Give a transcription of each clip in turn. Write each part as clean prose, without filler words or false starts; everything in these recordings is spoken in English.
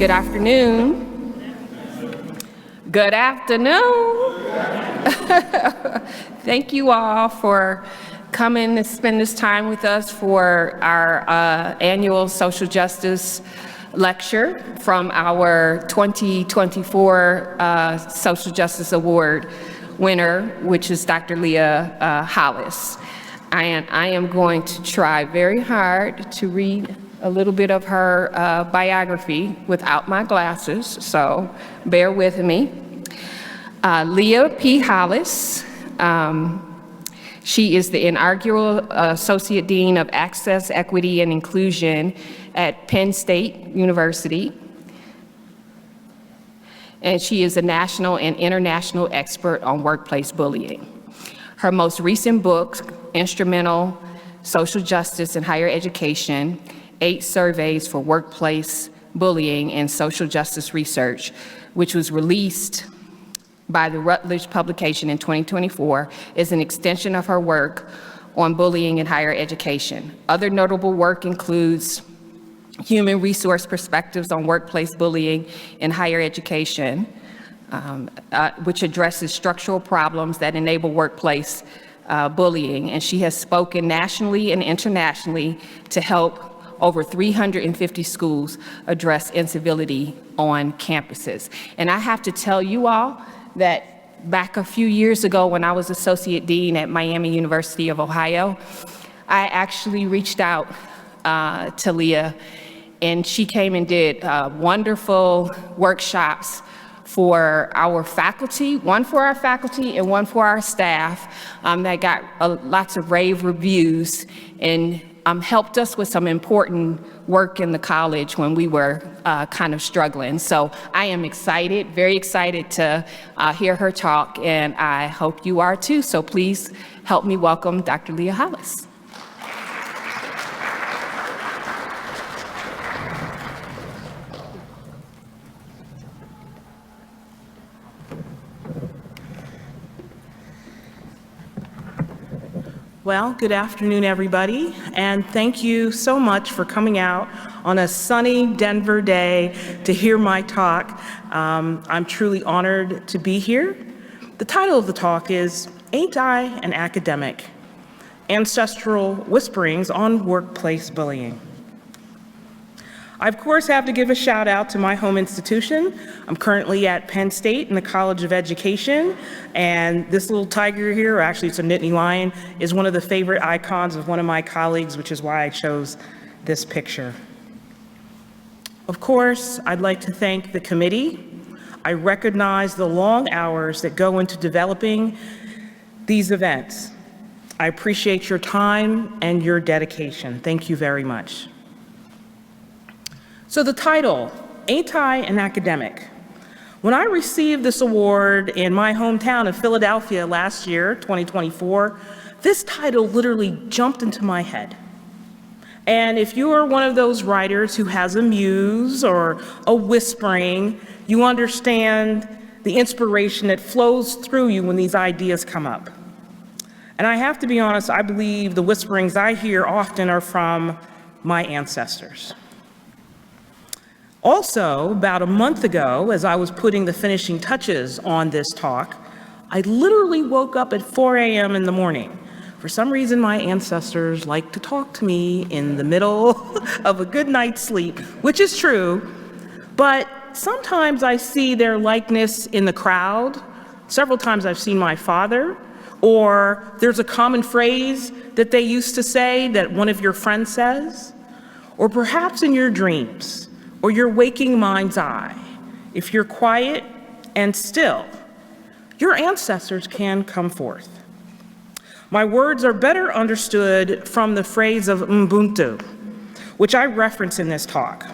Good afternoon. Good afternoon. Thank you all for coming to spend this time with us for our annual social justice lecture from our 2024 Social Justice Award winner, which is Dr. Leah Hollis. I am going to try very hard to read a little bit of her biography without my glasses, so bear with me. Leah P. Hollis, she is the inaugural Associate Dean of Access, Equity, and Inclusion at Penn State University. And she is a national and international expert on workplace bullying. Her most recent book, Instrumental Social Justice in Higher Education, 8 Surveys for Workplace Bullying and Social Justice Research, which was released by the Routledge publication in 2024, is an extension of her work on bullying in higher education. Other notable work includes Human Resource Perspectives on Workplace Bullying in Higher Education, which addresses structural problems that enable workplace bullying. And she has spoken nationally and internationally to help over 350 schools address incivility on campuses. And I have to tell you all that back a few years ago when I was Associate Dean at Miami University of Ohio, I actually reached out to Leah, and she came and did wonderful workshops for our faculty, one for our faculty and one for our staff, that got lots of rave reviews and helped us with some important work in the college when we were kind of struggling. So I am excited, very excited to hear her talk, and I hope you are too. So please help me welcome Dr. Leah Hollis. Well, good afternoon, everybody, and thank you so much for coming out on a sunny Denver day to hear my talk. I'm truly honored to be here. The title of the talk is Ain't I an Academic? Ancestral Whisperings on Workplace Bullying. I, of course, have to give a shout out to my home institution. I'm currently at Penn State in the College of Education, and this little tiger here, or actually it's a Nittany lion, is one of the favorite icons of one of my colleagues, which is why I chose this picture. Of course, I'd like to thank the committee. I recognize the long hours that go into developing these events. I appreciate your time and your dedication. Thank you very much. So the title, Ain't I an Academic? When I received this award in my hometown of Philadelphia last year, 2024, this title literally jumped into my head. And if you are one of those writers who has a muse or a whispering, you understand the inspiration that flows through you when these ideas come up. And I have to be honest, I believe the whisperings I hear often are from my ancestors. Also, about a month ago, as I was putting the finishing touches on this talk, I literally woke up at 4 a.m. in the morning. For some reason, my ancestors like to talk to me in the middle of a good night's sleep, which is true, but sometimes I see their likeness in the crowd. Several times I've seen my father, or there's a common phrase that they used to say that one of your friends says, or perhaps in your dreams, or your waking mind's eye. If you're quiet and still, your ancestors can come forth. My words are better understood from the phrase of Ubuntu, which I reference in this talk,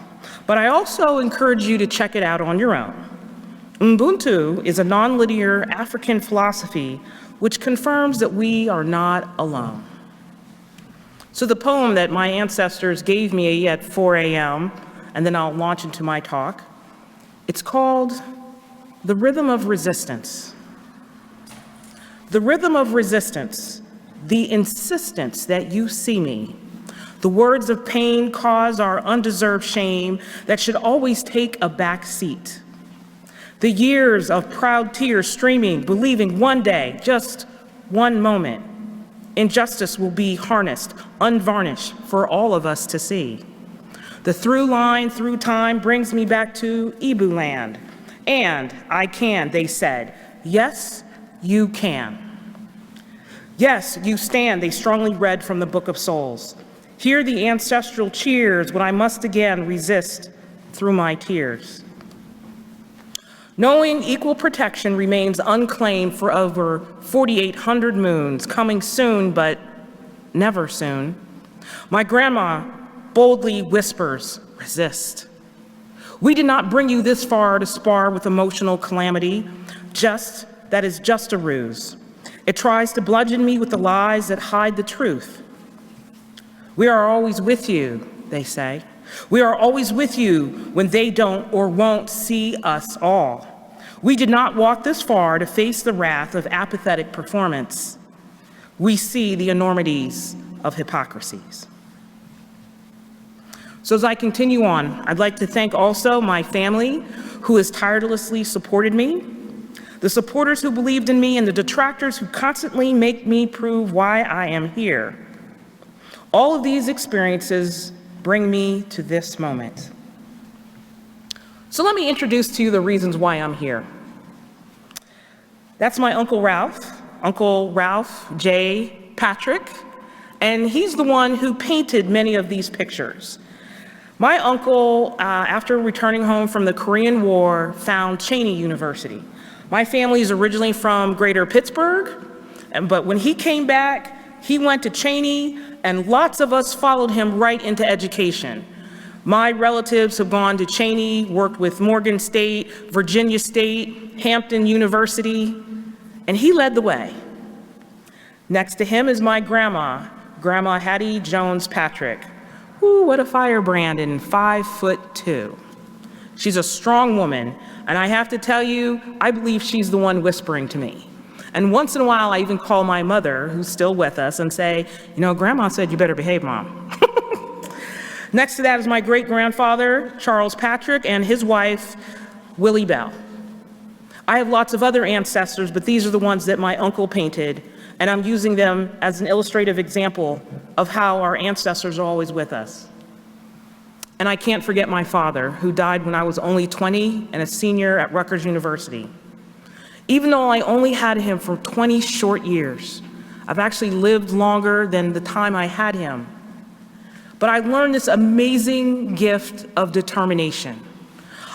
but I also encourage you to check it out on your own. Ubuntu is a nonlinear African philosophy which confirms that we are not alone. So the poem that my ancestors gave me at 4 a.m., and then I'll launch into my talk. It's called The Rhythm of Resistance. The rhythm of resistance, the insistence that you see me, The words of pain cause our undeserved shame that should always take a back seat. The years of proud tears streaming, believing one day, just one moment, injustice will be harnessed, unvarnished for all of us to see. The through line through time brings me back to Ibu land. And I can, they said. Yes, you can. Yes, you stand, they strongly read from the Book of Souls. Hear the ancestral cheers when I must again resist through my tears. Knowing equal protection remains unclaimed for over 4,800 moons, coming soon, but never soon. My grandma boldly whispers, resist. We did not bring you this far to spar with emotional calamity. That is just a ruse. It tries to bludgeon me with the lies that hide the truth. We are always with you, they say. We are always with you when they don't or won't see us all. We did not walk this far to face the wrath of apathetic performance. We see the enormities of hypocrisies. So as I continue on, I'd like to thank also my family who has tirelessly supported me, the supporters who believed in me, and the detractors who constantly make me prove why I am here. All of these experiences bring me to this moment. So let me introduce to you the reasons why I'm here. That's my Uncle Ralph J. Patrick, and he's the one who painted many of these pictures. My uncle, after returning home from the Korean War, found Cheyney University. My family is originally from Greater Pittsburgh, but when he came back, he went to Cheyney, and lots of us followed him right into education. My relatives have gone to Cheyney, worked with Morgan State, Virginia State, Hampton University, and he led the way. Next to him is my Grandma Hattie Jones Patrick. Ooh, what a firebrand, and 5'2". She's a strong woman, and I have to tell you, I believe she's the one whispering to me. And once in a while, I even call my mother, who's still with us, and say, you know, Grandma said you better behave, Mom. Next to that is my great-grandfather, Charles Patrick, and his wife, Willie Bell. I have lots of other ancestors, but these are the ones that my uncle painted, and I'm using them as an illustrative example of how our ancestors are always with us. And I can't forget my father, who died when I was only 20 and a senior at Rutgers University. Even though I only had him for 20 short years, I've actually lived longer than the time I had him. But I learned this amazing gift of determination.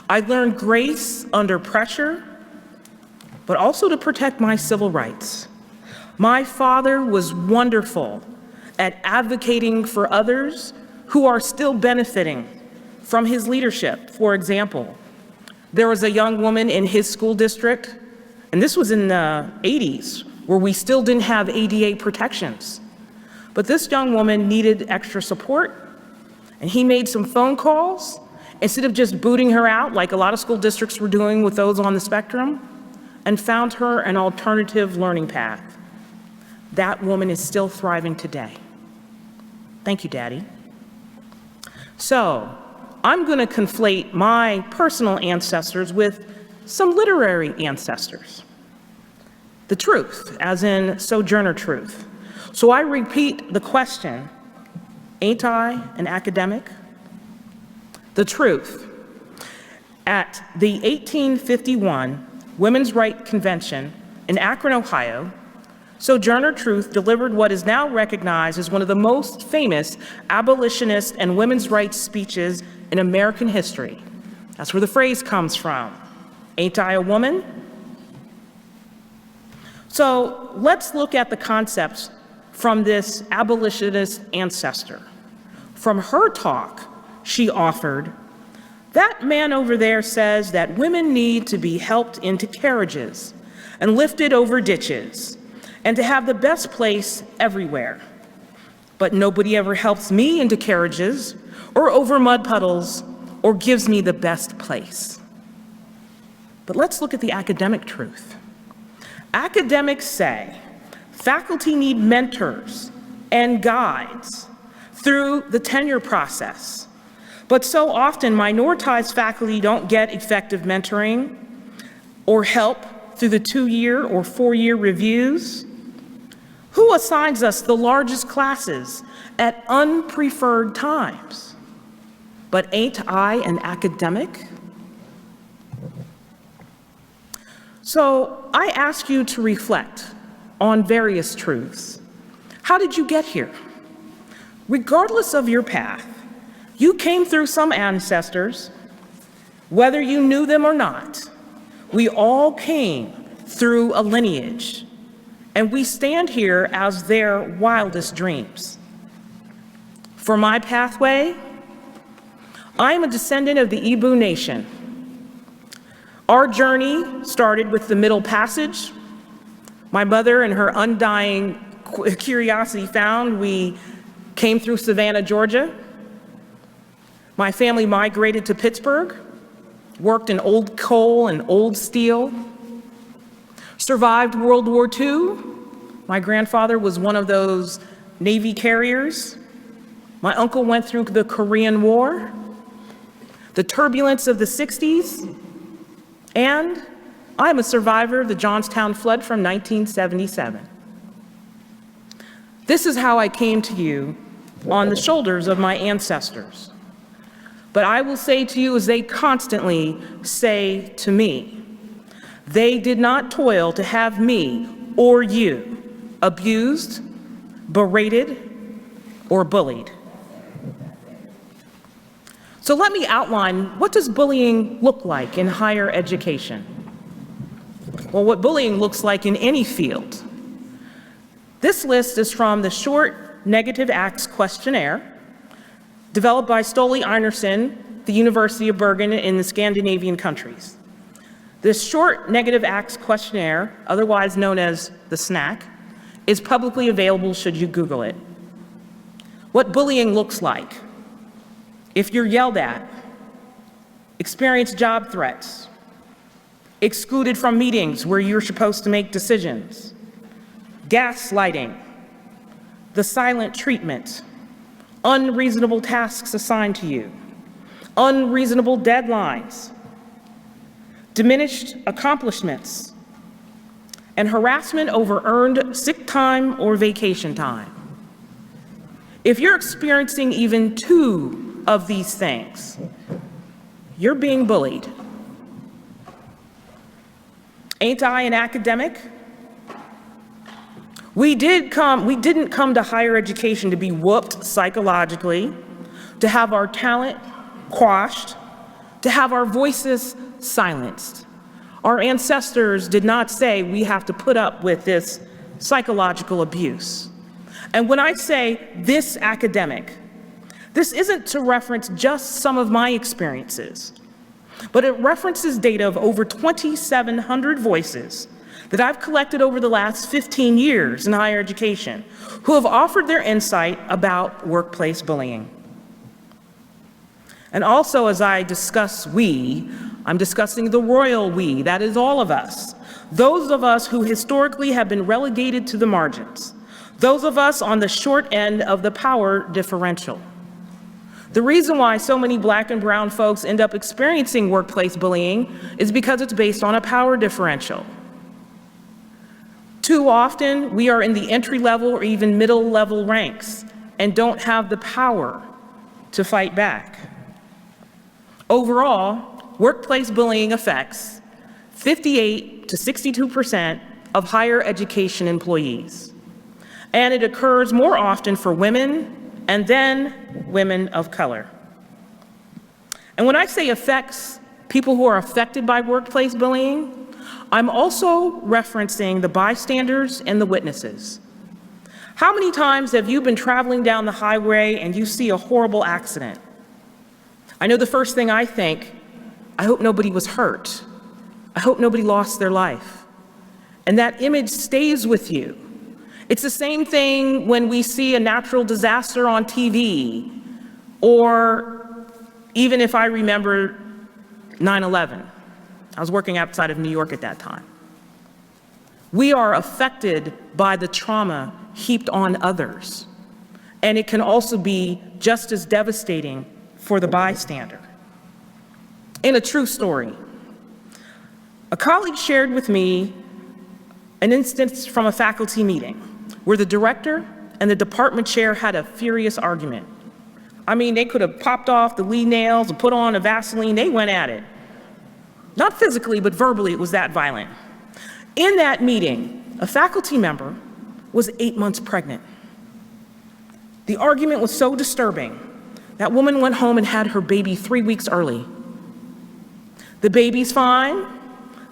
I learned grace under pressure, but also to protect my civil rights. My father was wonderful at advocating for others who are still benefiting from his leadership. For example, there was a young woman in his school district, and this was in the 80s, where we still didn't have ADA protections. But this young woman needed extra support, and he made some phone calls. Instead of just booting her out, like a lot of school districts were doing with those on the spectrum, and found her an alternative learning path. That woman is still thriving today. Thank you, Daddy. So, I'm going to conflate my personal ancestors with some literary ancestors. The truth, as in Sojourner Truth. So I repeat the question, ain't I an academic? The truth. At the 1851 Women's Rights Convention in Akron, Ohio, Sojourner Truth delivered what is now recognized as one of the most famous abolitionist and women's rights speeches in American history. That's where the phrase comes from. Ain't I a woman? So let's look at the concepts from this abolitionist ancestor. From her talk, she offered, that man over there says that women need to be helped into carriages and lifted over ditches and to have the best place everywhere. But nobody ever helps me into carriages or over mud puddles or gives me the best place. But let's look at the academic truth. Academics say faculty need mentors and guides. through the tenure process. But so often, minoritized faculty don't get effective mentoring or help through the 2-year or 4-year reviews. Who assigns us the largest classes at unpreferred times? But ain't I an academic? So I ask you to reflect on various truths. How did you get here? Regardless of your path, you came through some ancestors, whether you knew them or not. We all came through a lineage, and we stand here as their wildest dreams. For my pathway, I am a descendant of the Ibu Nation. Our journey started with the Middle Passage. My mother and her undying curiosity found we came through Savannah, Georgia. My family migrated to Pittsburgh, worked in old coal and old steel, survived World War II. My grandfather was one of those Navy carriers. My uncle went through the Korean War, the turbulence of the 60s, and I'm a survivor of the Johnstown flood from 1977. This is how I came to you on the shoulders of my ancestors. But I will say to you, as they constantly say to me, they did not toil to have me or you abused, berated, or bullied. So let me outline, what does bullying look like in higher education? Well, what bullying looks like in any field. This list is from the Short Negative Acts Questionnaire, developed by Ståle Einarson, the University of Bergen in the Scandinavian countries. This Short Negative Acts Questionnaire, otherwise known as the SNAQ, is publicly available should you Google it. What bullying looks like. If you're yelled at, experience job threats, excluded from meetings where you're supposed to make decisions, gaslighting, the silent treatment, unreasonable tasks assigned to you, unreasonable deadlines, diminished accomplishments, and harassment over earned sick time or vacation time. If you're experiencing even 2 of these things, you're being bullied. Ain't I an academic? We didn't come to higher education to be whooped psychologically, to have our talent quashed, to have our voices silenced. Our ancestors did not say we have to put up with this psychological abuse. And when I say this academic, this isn't to reference just some of my experiences, but it references data of over 2,700 voices that I've collected over the last 15 years in higher education who have offered their insight about workplace bullying. And also, as I discuss we, I'm discussing the royal we, that is all of us. Those of us who historically have been relegated to the margins. Those of us on the short end of the power differential. The reason why so many Black and brown folks end up experiencing workplace bullying is because it's based on a power differential. Too often, we are in the entry-level or even middle-level ranks and don't have the power to fight back. Overall, workplace bullying affects 58 to 62% of higher education employees, and it occurs more often for women and then women of color. And when I say affects people who are affected by workplace bullying, I'm also referencing the bystanders and the witnesses. How many times have you been traveling down the highway and you see a horrible accident? I know the first thing I think, I hope nobody was hurt. I hope nobody lost their life. And that image stays with you. It's the same thing when we see a natural disaster on TV, or even if I remember 9/11. I was working outside of New York at that time. We are affected by the trauma heaped on others. and it can also be just as devastating for the bystander. In a true story, a colleague shared with me an instance from a faculty meeting where the director and the department chair had a furious argument. I mean, they could have popped off the lead nails and put on a Vaseline. They went at it. Not physically, but verbally, it was that violent. In that meeting, a faculty member was 8 months pregnant. The argument was so disturbing. That woman went home and had her baby 3 weeks early. The baby's fine,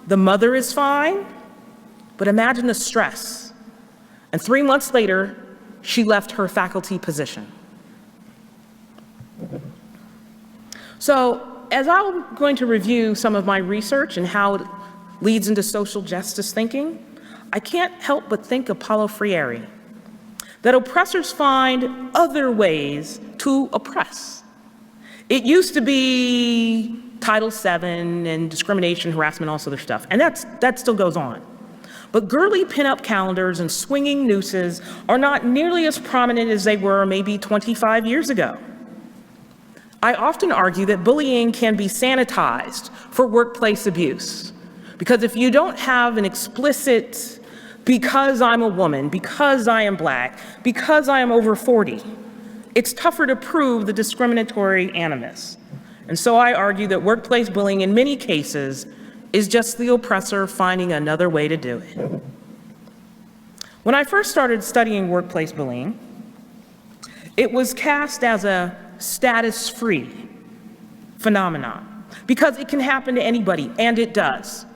the mother is fine, but imagine the stress. And 3 months later, she left her faculty position. So, as I'm going to review some of my research and how it leads into social justice thinking, I can't help but think of Paulo Freire, that oppressors find other ways to oppress. It used to be Title VII and discrimination, harassment, all this other stuff, and that still goes on. But girly pinup calendars and swinging nooses are not nearly as prominent as they were maybe 25 years ago. I often argue that bullying can be sanitized for workplace abuse, because if you don't have an explicit, because I'm a woman, because I am black, because I am over 40, it's tougher to prove the discriminatory animus. And so I argue that workplace bullying in many cases is just the oppressor finding another way to do it. When I first started studying workplace bullying, it was cast as a status-free phenomenon, because it can happen to anybody, and it does.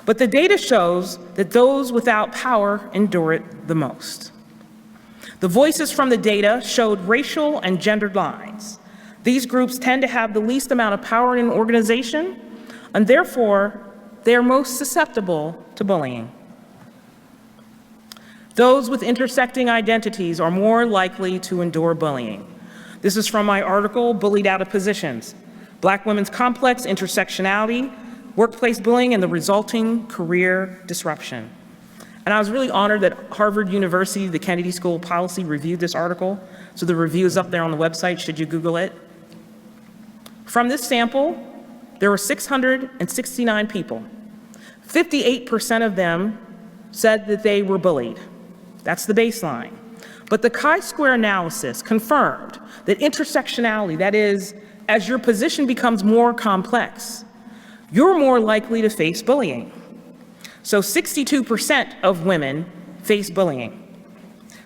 But the data shows that those without power endure it the most. The voices from the data showed racial and gendered lines. These groups tend to have the least amount of power in an organization, and therefore, they are most susceptible to bullying. Those with intersecting identities are more likely to endure bullying. This is from my article, Bullied Out of Positions: Black Women's Complex Intersectionality, Workplace Bullying, and the Resulting Career Disruption. And I was really honored that Harvard University, the Kennedy School of Policy, reviewed this article. So the review is up there on the website, should you Google it. From this sample, there were 669 people. 58% of them said that they were bullied. That's the baseline. But the chi-square analysis confirmed that intersectionality, that is, as your position becomes more complex, you're more likely to face bullying. So 62% of women face bullying.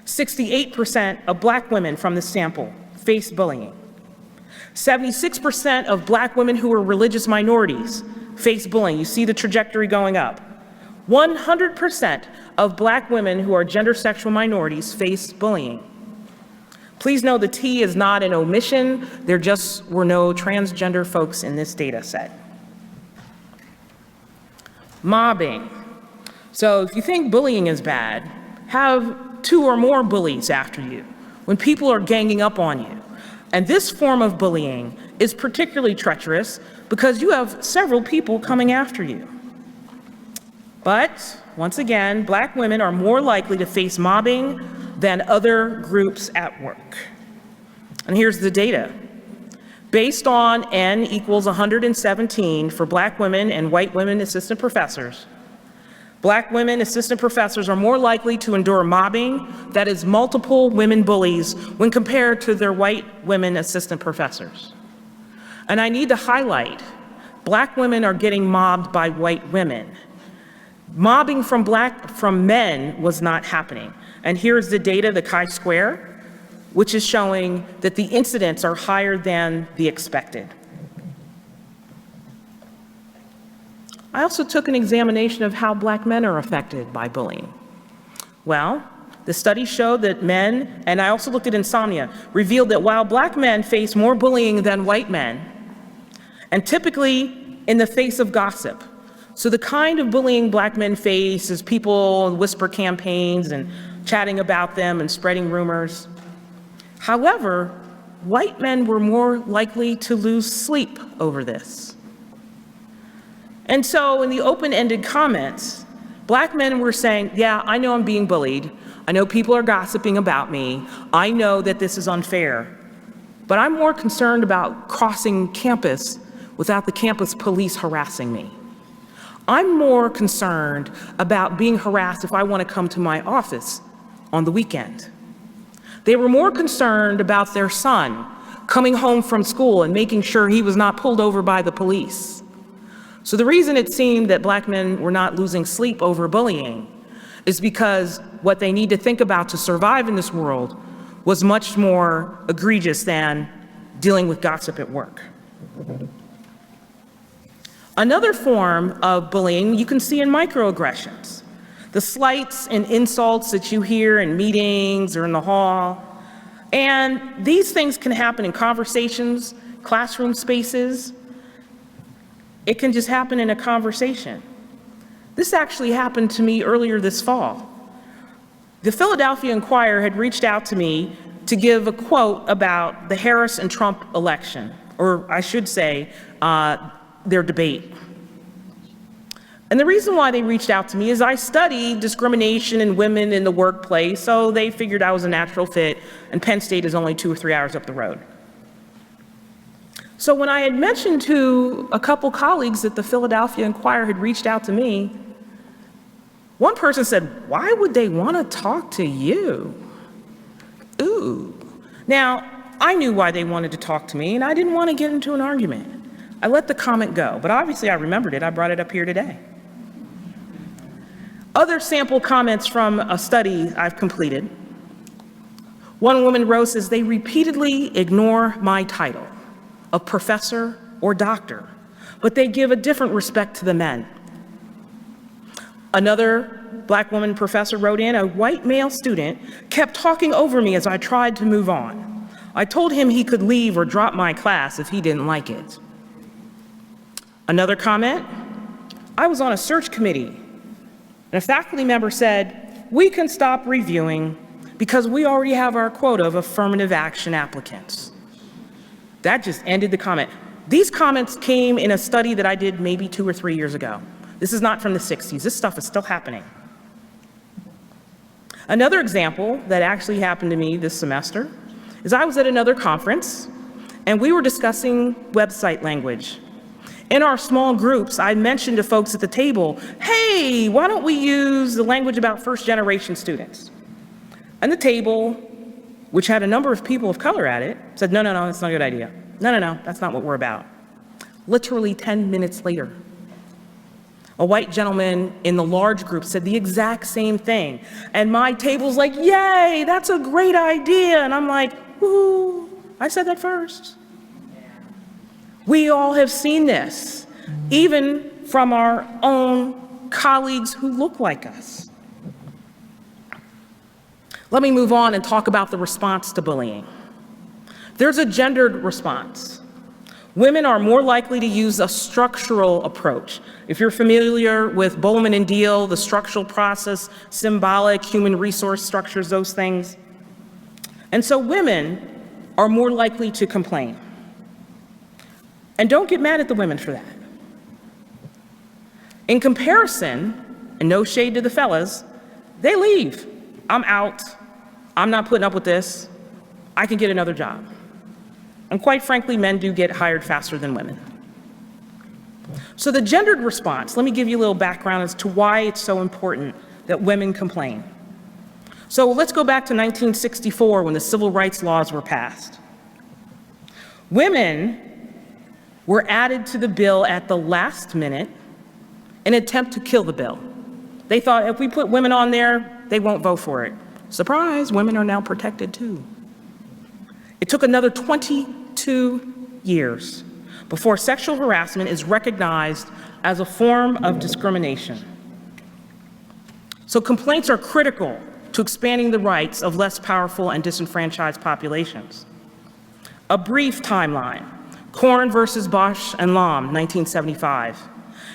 68% of black women from the sample face bullying. 76% of black women who are religious minorities face bullying. You see the trajectory going up. 100% of black women who are gender sexual minorities face bullying. Please know the T is not an omission. There just were no transgender folks in this data set. Mobbing. So if you think bullying is bad, have 2 or more bullies after you when people are ganging up on you. And this form of bullying is particularly treacherous because you have several people coming after you. But once again, black women are more likely to face mobbing than other groups at work. And here's the data. Based on N equals 117 for black women and white women assistant professors, black women assistant professors are more likely to endure mobbing, that is multiple women bullies, when compared to their white women assistant professors. And I need to highlight, black women are getting mobbed by white women. Mobbing from men was not happening. And here's the data, the chi-square, which is showing that the incidents are higher than the expected. I also took an examination of how black men are affected by bullying. Well, the study showed that men, and I also looked at insomnia, revealed that while black men face more bullying than white men, and typically in the face of gossip. So the kind of bullying black men face is people whisper campaigns and chatting about them and spreading rumors. However, white men were more likely to lose sleep over this. And so in the open-ended comments, black men were saying, yeah, I know I'm being bullied. I know people are gossiping about me. I know that this is unfair. But I'm more concerned about crossing campus without the campus police harassing me. I'm more concerned about being harassed if I want to come to my office on the weekend. They were more concerned about their son coming home from school and making sure he was not pulled over by the police. So the reason it seemed that Black men were not losing sleep over bullying is because what they need to think about to survive in this world was much more egregious than dealing with gossip at work. Another form of bullying you can see in microaggressions, the slights and insults that you hear in meetings or in the hall. And these things can happen in conversations, classroom spaces. It can just happen in a conversation. This actually happened to me earlier this fall. The Philadelphia Inquirer had reached out to me to give a quote about the Harris and Trump election, or I should say, their debate. And the reason why they reached out to me is I studied discrimination in women in the workplace, so they figured I was a natural fit, and Penn State is only 2 or 3 hours up the road. So when I had mentioned to a couple colleagues that the Philadelphia Inquirer had reached out to me, one person said, "Why would they want to talk to you?" Ooh. Now, I knew why they wanted to talk to me, and I didn't want to get into an argument. I let the comment go, but obviously I remembered it. I brought it up here today. Other sample comments from a study I've completed. One woman wrote, says, "They repeatedly ignore my title of professor or doctor, but they give a different respect to the men." Another Black woman professor wrote in, "A white male student kept talking over me as I tried to move on. I told him he could leave or drop my class if he didn't like it." Another comment, "I was on a search committee, and a faculty member said, 'We can stop reviewing because we already have our quota of affirmative action applicants.'" That just ended the comment. These comments came in a study that I did maybe 2 or 3 years ago. This is not from the 60s. This stuff is still happening. Another example that actually happened to me this semester is I was at another conference, and we were discussing website language. In our small groups, I mentioned to folks at the table, "Hey, why don't we use the language about first-generation students?" And the table, which had a number of people of color at it, said, no, that's not a good idea. No, that's not what we're about." Literally 10 minutes later, a white gentleman in the large group said the exact same thing. And my table's like, "Yay, that's a great idea." And I'm like, "Woo, I said that first." We all have seen this, even from our own colleagues who look like us. Let me move on and talk about the response to bullying. There's a gendered response. Women are more likely to use a structural approach. If you're familiar with Bowman and Deal, the structural process, symbolic, human resource structures, those things. And so women are more likely to complain. And don't get mad at the women for that. In comparison, and no shade to the fellas, they leave. "I'm out. I'm not putting up with this. I can get another job." And quite frankly, men do get hired faster than women. So the gendered response, let me give you a little background as to why it's so important that women complain. So let's go back to 1964 when the civil rights laws were passed. Women were added to the bill at the last minute in an attempt to kill the bill. They thought if we put women on there, they won't vote for it. Surprise, women are now protected too. It took another 22 years before sexual harassment is recognized as a form of discrimination. So complaints are critical to expanding the rights of less powerful and disenfranchised populations. A brief timeline. Korn versus Bosch and Lomb, 1975.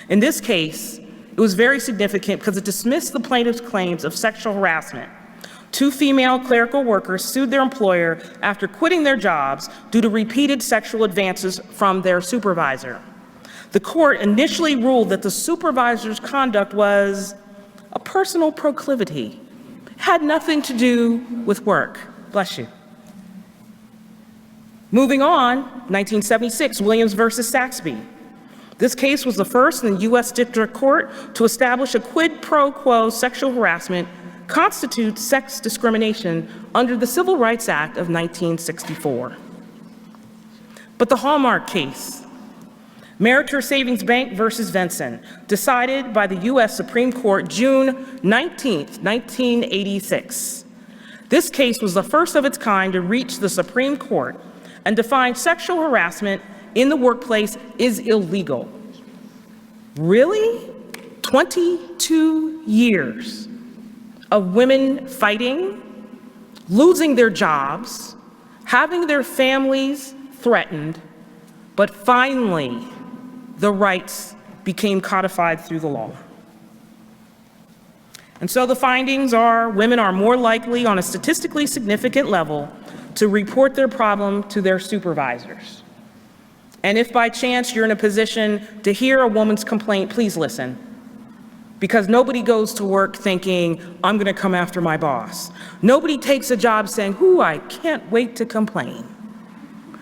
In this case, it was very significant because it dismissed the plaintiff's claims of sexual harassment. 2 female clerical workers sued their employer after quitting their jobs due to repeated sexual advances from their supervisor. The court initially ruled that the supervisor's conduct was a personal proclivity Had nothing to do with work. Bless you. Moving on, 1976, Williams versus Saxby. This case was the first in the U.S. District Court to establish a quid pro quo sexual harassment constitutes sex discrimination under the Civil Rights Act of 1964. But the Hallmark case, Meritor Savings Bank versus Vinson, decided by the U.S. Supreme Court June 19, 1986. This case was the first of its kind to reach the Supreme Court and define sexual harassment in the workplace is illegal. Really? 22 years of women fighting, losing their jobs, having their families threatened, but finally, the rights became codified through the law. And so the findings are women are more likely on a statistically significant level to report their problem to their supervisors. And if by chance you're in a position to hear a woman's complaint, please listen. Because nobody goes to work thinking, I'm gonna come after my boss. Nobody takes a job saying, ooh, I can't wait to complain.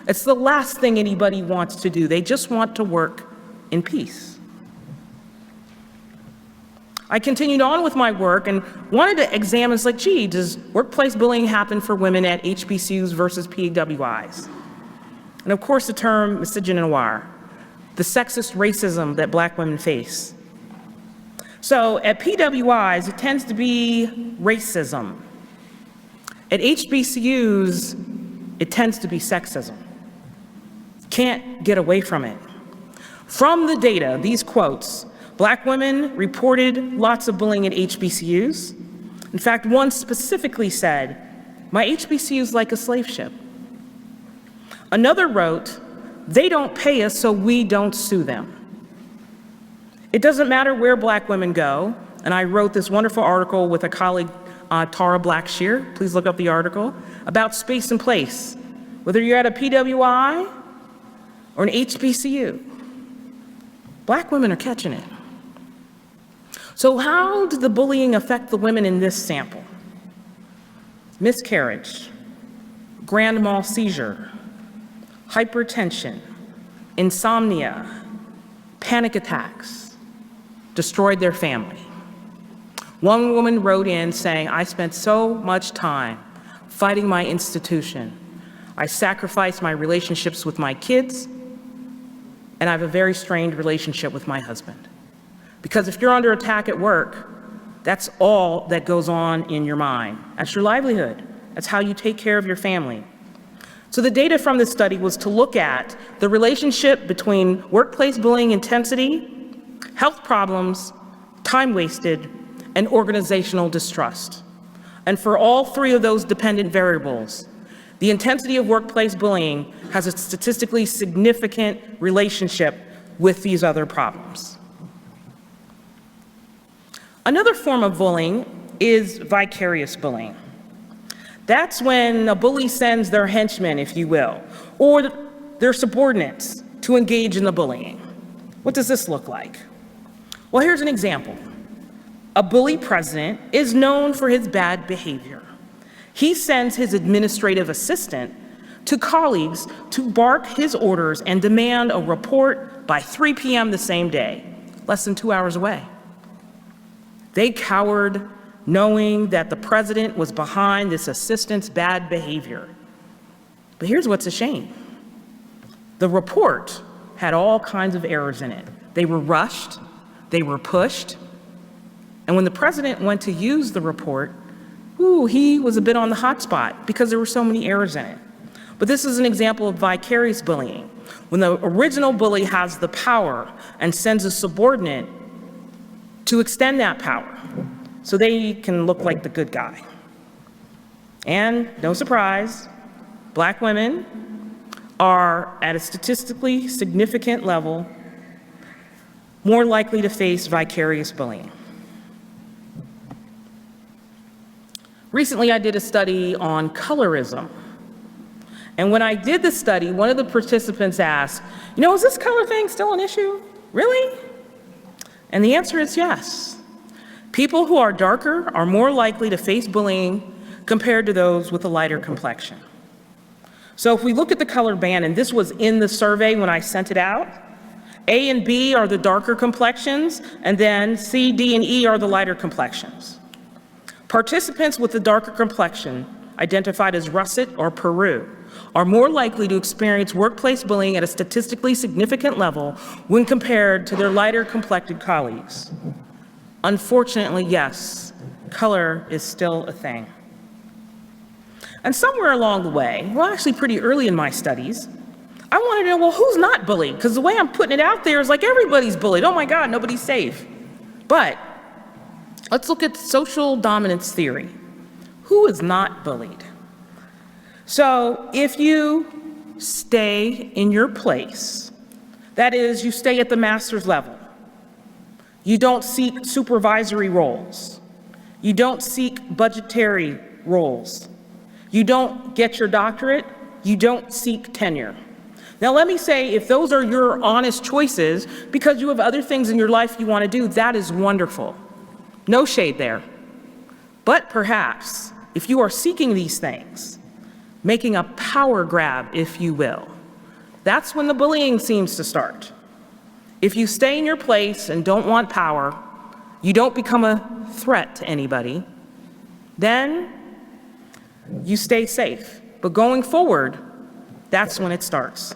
It's the last thing anybody wants to do. They just want to work in peace. I continued on with my work and wanted to examine, like, gee, does workplace bullying happen for women at HBCUs versus PWIs? And of course, the term misogynoir, the sexist racism that Black women face. So at PWIs, it tends to be racism. At HBCUs, it tends to be sexism. Can't get away from it. From the data, these quotes, Black women reported lots of bullying at HBCUs. In fact, one specifically said, my HBCU is like a slave ship. Another wrote, they don't pay us, so we don't sue them. It doesn't matter where Black women go, and I wrote this wonderful article with a colleague, Tara Blackshear, please look up the article, about space and place. Whether you're at a PWI or an HBCU, Black women are catching it. So how did the bullying affect the women in this sample? Miscarriage, grand mal seizure, hypertension, insomnia, panic attacks, destroyed their family. One woman wrote in saying, I spent so much time fighting my institution. I sacrificed my relationships with my kids, and I have a very strained relationship with my husband. Because if you're under attack at work, that's all that goes on in your mind. That's your livelihood. That's how you take care of your family. So the data from this study was to look at the relationship between workplace bullying intensity, health problems, time wasted, and organizational distrust. And for all three of those dependent variables, the intensity of workplace bullying has a statistically significant relationship with these other problems. Another form of bullying is vicarious bullying. That's when a bully sends their henchmen, if you will, or their subordinates to engage in the bullying. What does this look like? Well, here's an example. A bully president is known for his bad behavior. He sends his administrative assistant to colleagues to bark his orders and demand a report by 3 p.m. the same day, less than 2 hours away. They cowered, knowing that the president was behind this assistant's bad behavior. But here's what's a shame. The report had all kinds of errors in it. They were rushed, they were pushed, and when the president went to use the report, he was a bit on the hot spot because there were so many errors in it. But this is an example of vicarious bullying, when the original bully has the power and sends a subordinate to extend that power so they can look like the good guy. And no surprise, Black women are at a statistically significant level more likely to face vicarious bullying. Recently, I did a study on colorism. And when I did the study, one of the participants asked, is this color thing still an issue? Really? And the answer is yes. People who are darker are more likely to face bullying compared to those with a lighter complexion. So if we look at the color band, and this was in the survey when I sent it out, A and B are the darker complexions, and then C, D, and E are the lighter complexions. Participants with the darker complexion, identified as russet or Peru, are more likely to experience workplace bullying at a statistically significant level when compared to their lighter complected colleagues. Unfortunately, yes, color is still a thing. And somewhere along the way, well, actually pretty early in my studies, I wanted to know, well, who's not bullied? Because the way I'm putting it out there is like everybody's bullied. Oh my God, nobody's safe. But let's look at social dominance theory. Who is not bullied? So if you stay in your place, that is, you stay at the master's level, you don't seek supervisory roles, you don't seek budgetary roles, you don't get your doctorate, you don't seek tenure. Now let me say, if those are your honest choices because you have other things in your life you want to do, that is wonderful. No shade there. But perhaps, if you are seeking these things, making a power grab, if you will, that's when the bullying seems to start. If you stay in your place and don't want power, you don't become a threat to anybody, then you stay safe. But going forward, that's when it starts.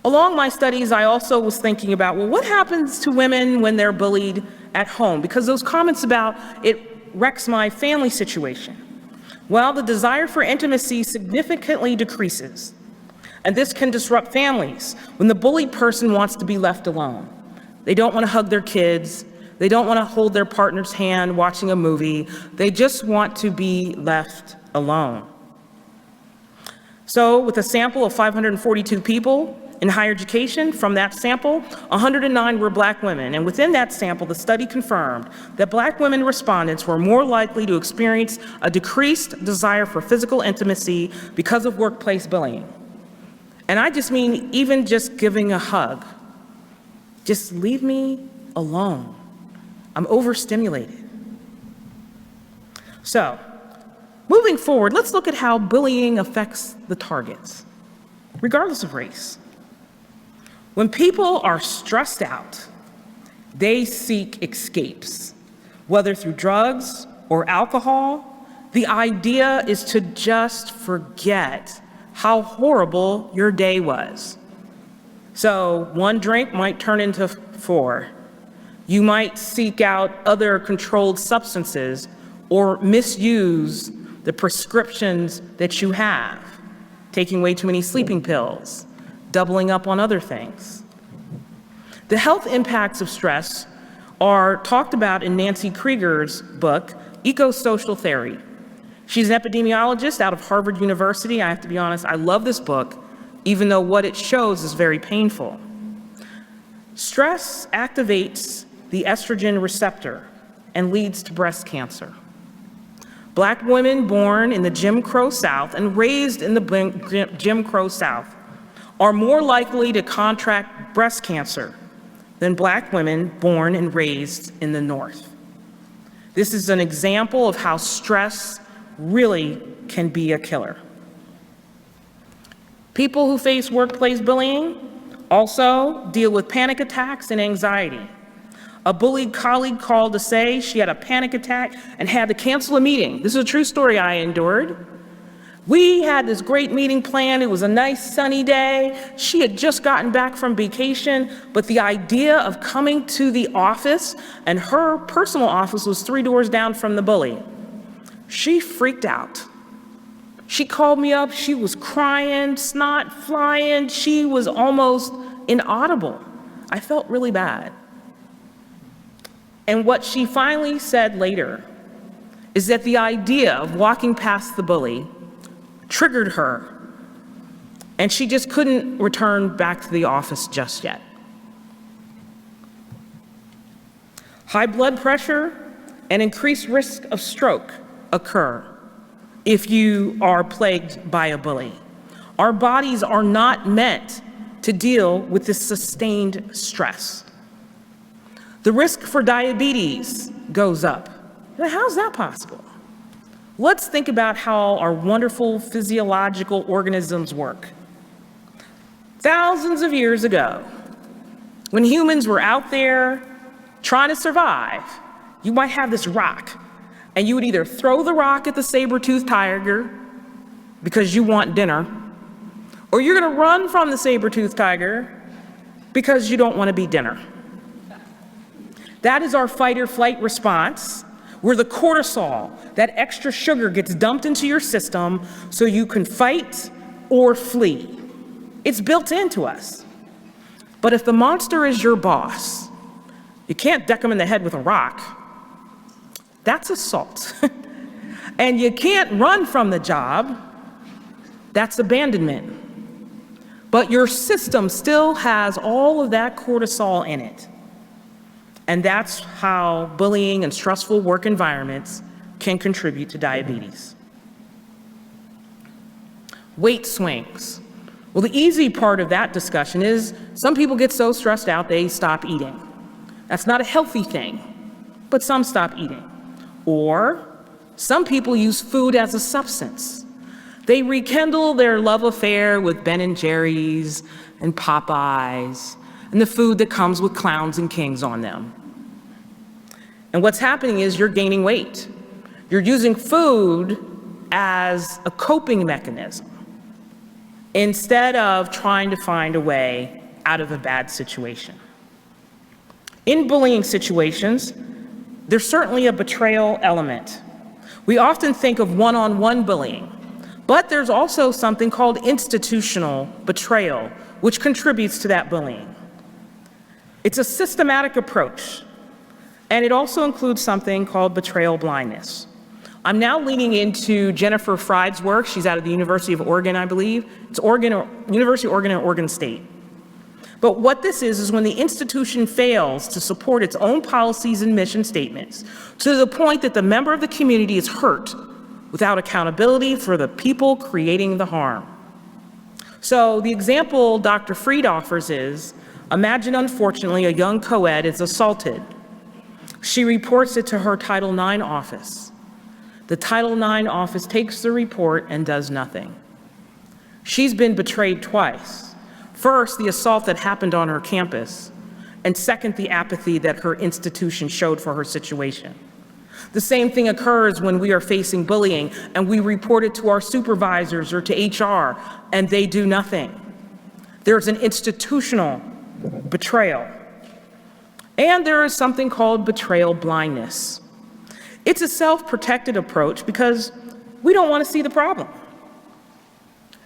Along my studies, I also was thinking about, well, what happens to women when they're bullied at home? Because those comments about it wrecks my family situation. Well, the desire for intimacy significantly decreases. And this can disrupt families when the bullied person wants to be left alone. They don't want to hug their kids. They don't want to hold their partner's hand watching a movie. They just want to be left alone. So with a sample of 542 people in higher education, from that sample, 109 were Black women. And within that sample, the study confirmed that Black women respondents were more likely to experience a decreased desire for physical intimacy because of workplace bullying. And I just mean even just giving a hug. Just leave me alone. I'm overstimulated. So, moving forward, let's look at how bullying affects the targets, regardless of race. When people are stressed out, they seek escapes, whether through drugs or alcohol. The idea is to just forget how horrible your day was. So one drink might turn into 4. You might seek out other controlled substances or misuse the prescriptions that you have, taking way too many sleeping pills, doubling up on other things. The health impacts of stress are talked about in Nancy Krieger's book, Eco-Social Theory. She's an epidemiologist out of Harvard University. I have to be honest, I love this book, even though what it shows is very painful. Stress activates the estrogen receptor and leads to breast cancer. Black women born in the Jim Crow South and raised in the Jim Crow South are more likely to contract breast cancer than Black women born and raised in the North. This is an example of how stress really can be a killer. People who face workplace bullying also deal with panic attacks and anxiety. A bullied colleague called to say she had a panic attack and had to cancel a meeting. This is a true story I endured. We had this great meeting planned. It was a nice sunny day. She had just gotten back from vacation, but the idea of coming to the office, and her personal office was 3 doors down from the bully, she freaked out. She called me up. She was crying, snot flying. She was almost inaudible. I felt really bad. And what she finally said later is that the idea of walking past the bully triggered her, and she just couldn't return back to the office just yet. High blood pressure and increased risk of stroke occur if you are plagued by a bully. Our bodies are not meant to deal with this sustained stress. The risk for diabetes goes up. Now, how's that possible? Let's think about how our wonderful physiological organisms work. Thousands of years ago, when humans were out there trying to survive, you might have this rock, and you would either throw the rock at the saber-toothed tiger because you want dinner, or you're gonna run from the saber-toothed tiger because you don't wanna be dinner. That is our fight or flight response, where the cortisol, that extra sugar, gets dumped into your system so you can fight or flee. It's built into us. But if the monster is your boss, you can't deck him in the head with a rock. That's assault. And you can't run from the job. That's abandonment. But your system still has all of that cortisol in it. And that's how bullying and stressful work environments can contribute to diabetes. Weight swings. Well, the easy part of that discussion is some people get so stressed out they stop eating. That's not a healthy thing, but some stop eating. Or some people use food as a substance. They rekindle their love affair with Ben & Jerry's and Popeyes and the food that comes with clowns and kings on them. And what's happening is you're gaining weight. You're using food as a coping mechanism instead of trying to find a way out of a bad situation. In bullying situations, there's certainly a betrayal element. We often think of one-on-one bullying, but there's also something called institutional betrayal, which contributes to that bullying. It's a systematic approach, and it also includes something called betrayal blindness. I'm now leaning into Jennifer Fried's work. She's out of the University of Oregon, I believe. It's University of Oregon and Oregon State. But what this is when the institution fails to support its own policies and mission statements to the point that the member of the community is hurt without accountability for the people creating the harm. So the example Dr. Fried offers is, imagine, unfortunately, a young co-ed is assaulted. She reports it to her Title IX office. The Title IX office takes the report and does nothing. She's been betrayed twice. First, the assault that happened on her campus, and second, the apathy that her institution showed for her situation. The same thing occurs when we are facing bullying and we report it to our supervisors or to HR and they do nothing. There's an institutional betrayal. And there is something called betrayal blindness. It's a self-protected approach because we don't want to see the problem.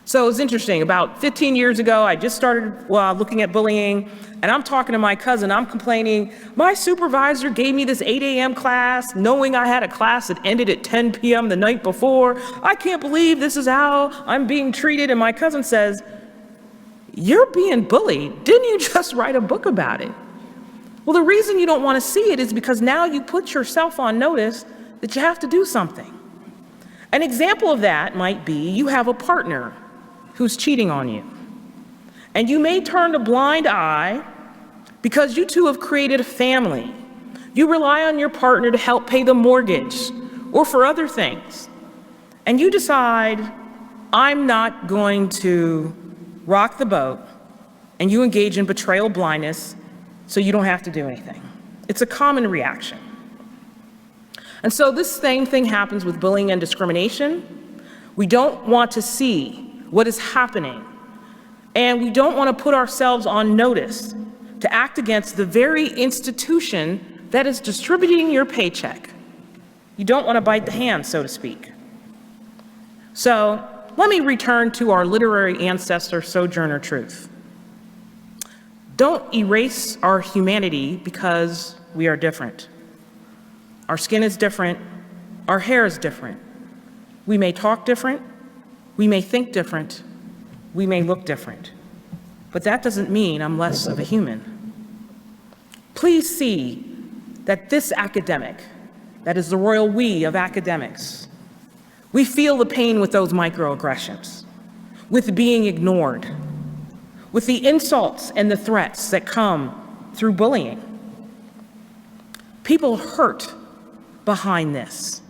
So it's interesting, about 15 years ago, I just started looking at bullying, and I'm talking to my cousin, I'm complaining, my supervisor gave me this 8 a.m. class, knowing I had a class that ended at 10 p.m. the night before. I can't believe this is how I'm being treated. And my cousin says, you're being bullied. Didn't you just write a book about it? Well, the reason you don't want to see it is because now you put yourself on notice that you have to do something. An example of that might be you have a partner who's cheating on you. And you may turn a blind eye because you two have created a family. You rely on your partner to help pay the mortgage or for other things. And you decide, I'm not going to rock the boat, and you engage in betrayal blindness so you don't have to do anything. It's a common reaction. And so this same thing happens with bullying and discrimination. We don't want to see what is happening, and we don't want to put ourselves on notice to act against the very institution that is distributing your paycheck. You don't want to bite the hand, so to speak. So let me return to our literary ancestor, Sojourner Truth. Don't erase our humanity because we are different. Our skin is different, our hair is different. We may talk different, we may think different, we may look different, but that doesn't mean I'm less of a human. Please see that this academic, that is the royal we of academics, we feel the pain with those microaggressions, with being ignored, with the insults and the threats that come through bullying. People hurt behind this.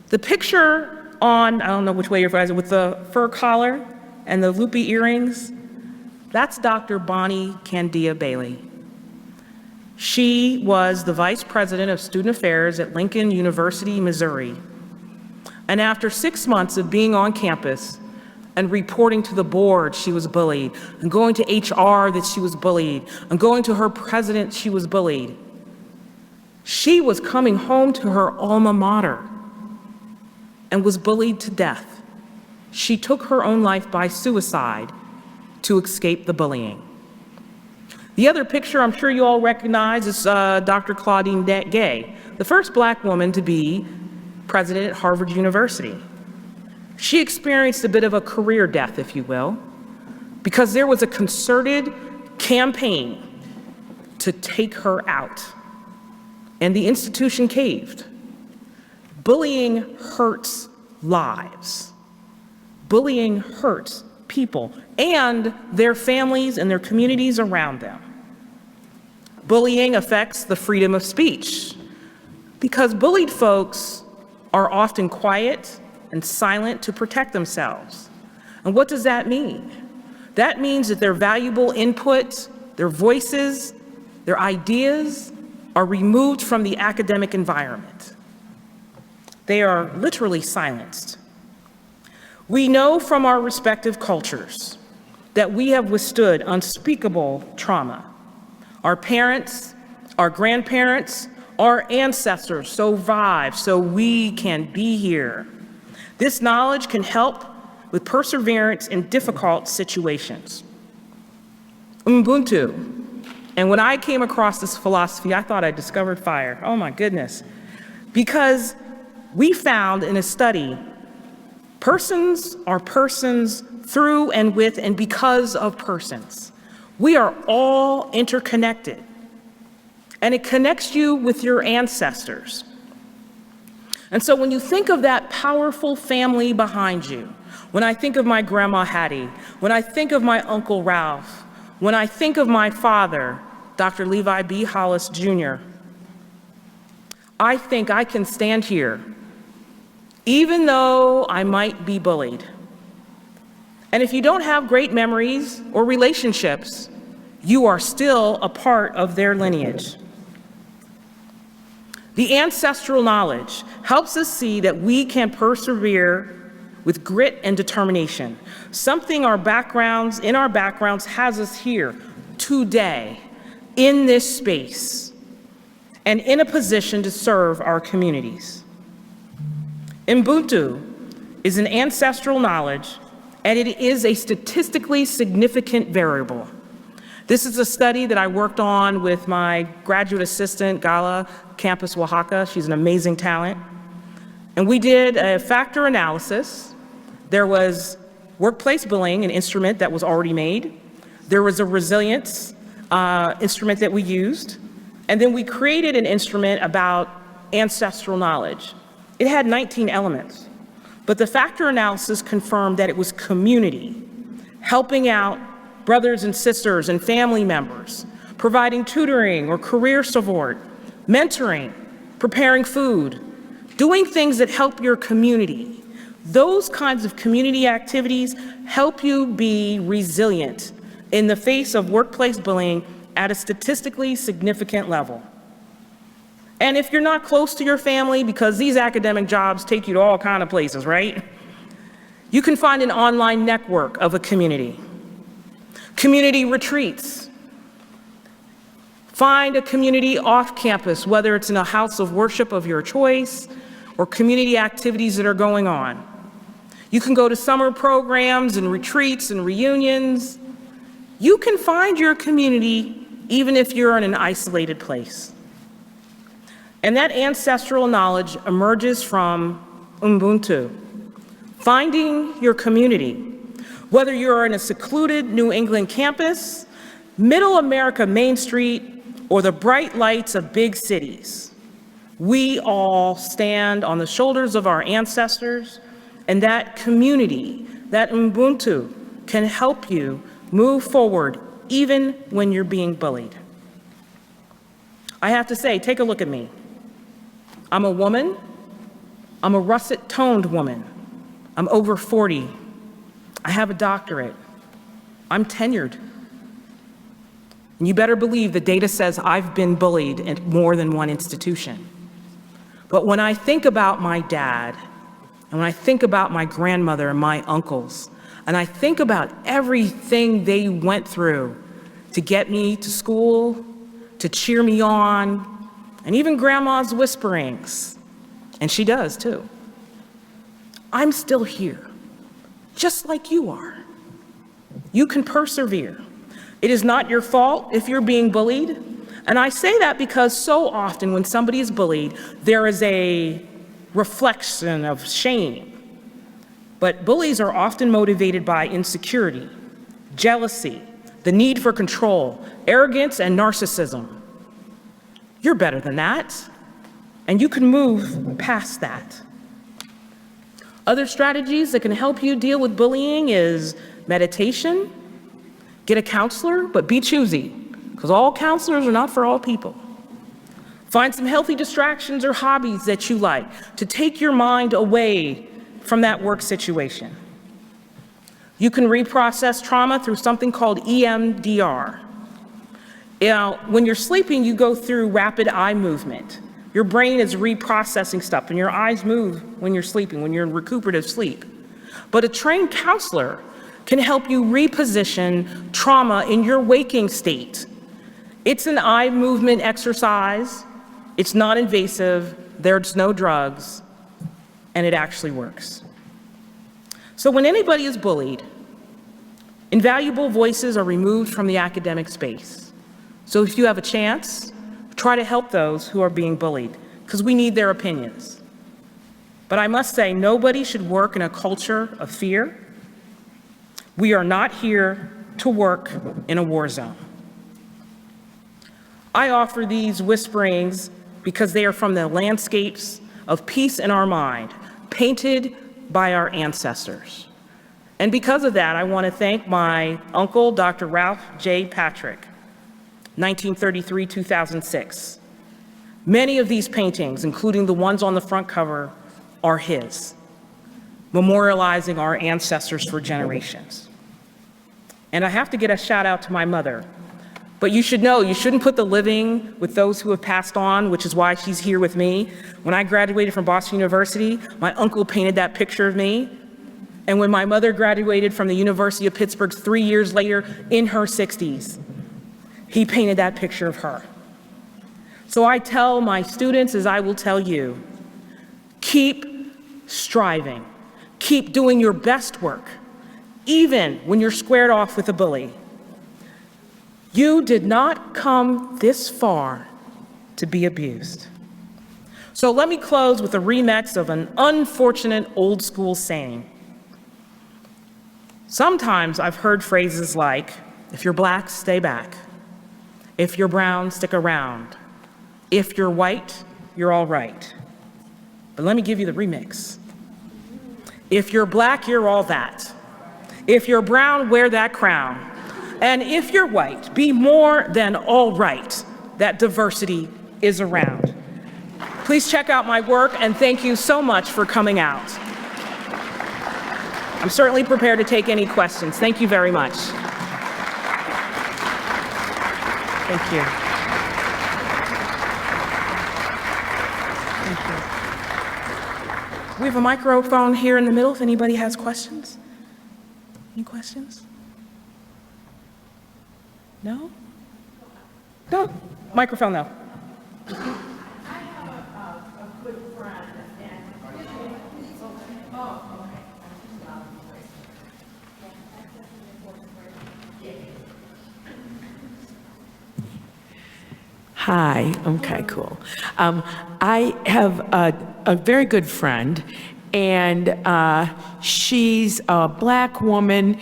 The picture on, I don't know which way you're facing, with the fur collar and the loopy earrings, that's Dr. Bonnie Candia Bailey. She was the vice president of student affairs at Lincoln University, Missouri. And after 6 months of being on campus and reporting to the board she was bullied, and going to HR that she was bullied, and going to her president she was bullied, she was coming home to her alma mater and was bullied to death. She took her own life by suicide to escape the bullying. The other picture I'm sure you all recognize is Dr. Claudine Gay, the first Black woman to be president at Harvard University. She experienced a bit of a career death, if you will, because there was a concerted campaign to take her out, and the institution caved. Bullying hurts lives. Bullying hurts people and their families and their communities around them. Bullying affects the freedom of speech because bullied folks are often quiet and silent to protect themselves. And what does that mean? That means that their valuable input, their voices, their ideas are removed from the academic environment. They are literally silenced. We know from our respective cultures that we have withstood unspeakable trauma. Our parents, our grandparents, our ancestors survived so we can be here. This knowledge can help with perseverance in difficult situations. Ubuntu. And when I came across this philosophy, I thought I discovered fire. Oh my goodness. Because we found in a study, persons are persons through and with and because of persons. We are all interconnected. And it connects you with your ancestors. And so when you think of that powerful family behind you, when I think of my grandma Hattie, when I think of my Uncle Ralph, when I think of my father, Dr. Levi B. Hollis Jr., I think I can stand here, even though I might be bullied. And if you don't have great memories or relationships, you are still a part of their lineage. The ancestral knowledge helps us see that we can persevere with grit and determination, something in our backgrounds has us here today in this space and in a position to serve our communities. Ubuntu is an ancestral knowledge, and it is a statistically significant variable. This is a study that I worked on with my graduate assistant, Gala Campus Oaxaca. She's an amazing talent. And we did a factor analysis. There was workplace bullying, an instrument that was already made. There was a resilience instrument that we used. And then we created an instrument about ancestral knowledge. It had 19 elements. But the factor analysis confirmed that it was community, helping out brothers and sisters and family members, providing tutoring or career support, mentoring, preparing food, doing things that help your community. Those kinds of community activities help you be resilient in the face of workplace bullying at a statistically significant level. And if you're not close to your family, because these academic jobs take you to all kinds of places, right? You can find an online network of a community. Community retreats. Find a community off campus, whether it's in a house of worship of your choice or community activities that are going on. You can go to summer programs and retreats and reunions. You can find your community even if you're in an isolated place. And that ancestral knowledge emerges from Ubuntu, finding your community. Whether you're in a secluded New England campus, Middle America Main Street, or the bright lights of big cities, we all stand on the shoulders of our ancestors, and that community, that Ubuntu, can help you move forward even when you're being bullied. I have to say, take a look at me. I'm a woman. I'm a russet-toned woman. I'm over 40. I have a doctorate. I'm tenured. And you better believe the data says I've been bullied at more than one institution. But when I think about my dad, and when I think about my grandmother and my uncles, and I think about everything they went through to get me to school, to cheer me on, and even grandma's whisperings, and she does too, I'm still here, just like you are. You can persevere. It is not your fault if you're being bullied. And I say that because so often when somebody is bullied, there is a reflection of shame. But bullies are often motivated by insecurity, jealousy, the need for control, arrogance, and narcissism. You're better than that, and you can move past that. Other strategies that can help you deal with bullying is meditation, get a counselor, but be choosy, because all counselors are not for all people. Find some healthy distractions or hobbies that you like to take your mind away from that work situation. You can reprocess trauma through something called EMDR. When you're sleeping, you go through rapid eye movement. Your brain is reprocessing stuff, and your eyes move when you're sleeping, when you're in recuperative sleep. But a trained counselor can help you reposition trauma in your waking state. It's an eye movement exercise. It's not invasive. There's no drugs, and it actually works. So when anybody is bullied, invaluable voices are removed from the academic space. So if you have a chance, try to help those who are being bullied, because we need their opinions. But I must say, nobody should work in a culture of fear. We are not here to work in a war zone. I offer these whisperings because they are from the landscapes of peace in our mind, painted by our ancestors. And because of that, I want to thank my uncle, Dr. Ralph J. Patrick, 1933-2006. Many of these paintings, including the ones on the front cover, are his, memorializing our ancestors for generations. And I have to get a shout out to my mother. But you should know, you shouldn't put the living with those who have passed on, which is why she's here with me. When I graduated from Boston University, my uncle painted that picture of me. And when my mother graduated from the University of Pittsburgh 3 years later, in her 60s, he painted that picture of her. So I tell my students, as I will tell you, keep striving. Keep doing your best work, even when you're squared off with a bully. You did not come this far to be abused. So let me close with a remix of an unfortunate old school saying. Sometimes I've heard phrases like, if you're black, stay back. If you're brown, stick around. If you're white, you're all right. But let me give you the remix. If you're black, you're all that. If you're brown, wear that crown. And if you're white, be more than all right. That diversity is around. Please check out my work, and thank you so much for coming out. I'm certainly prepared to take any questions. Thank you very much. Thank you. Thank you. We have a microphone here in the middle if anybody has questions. Any questions? No? No. Microphone, no. Hi, okay, cool. I have a very good friend, and she's a black woman,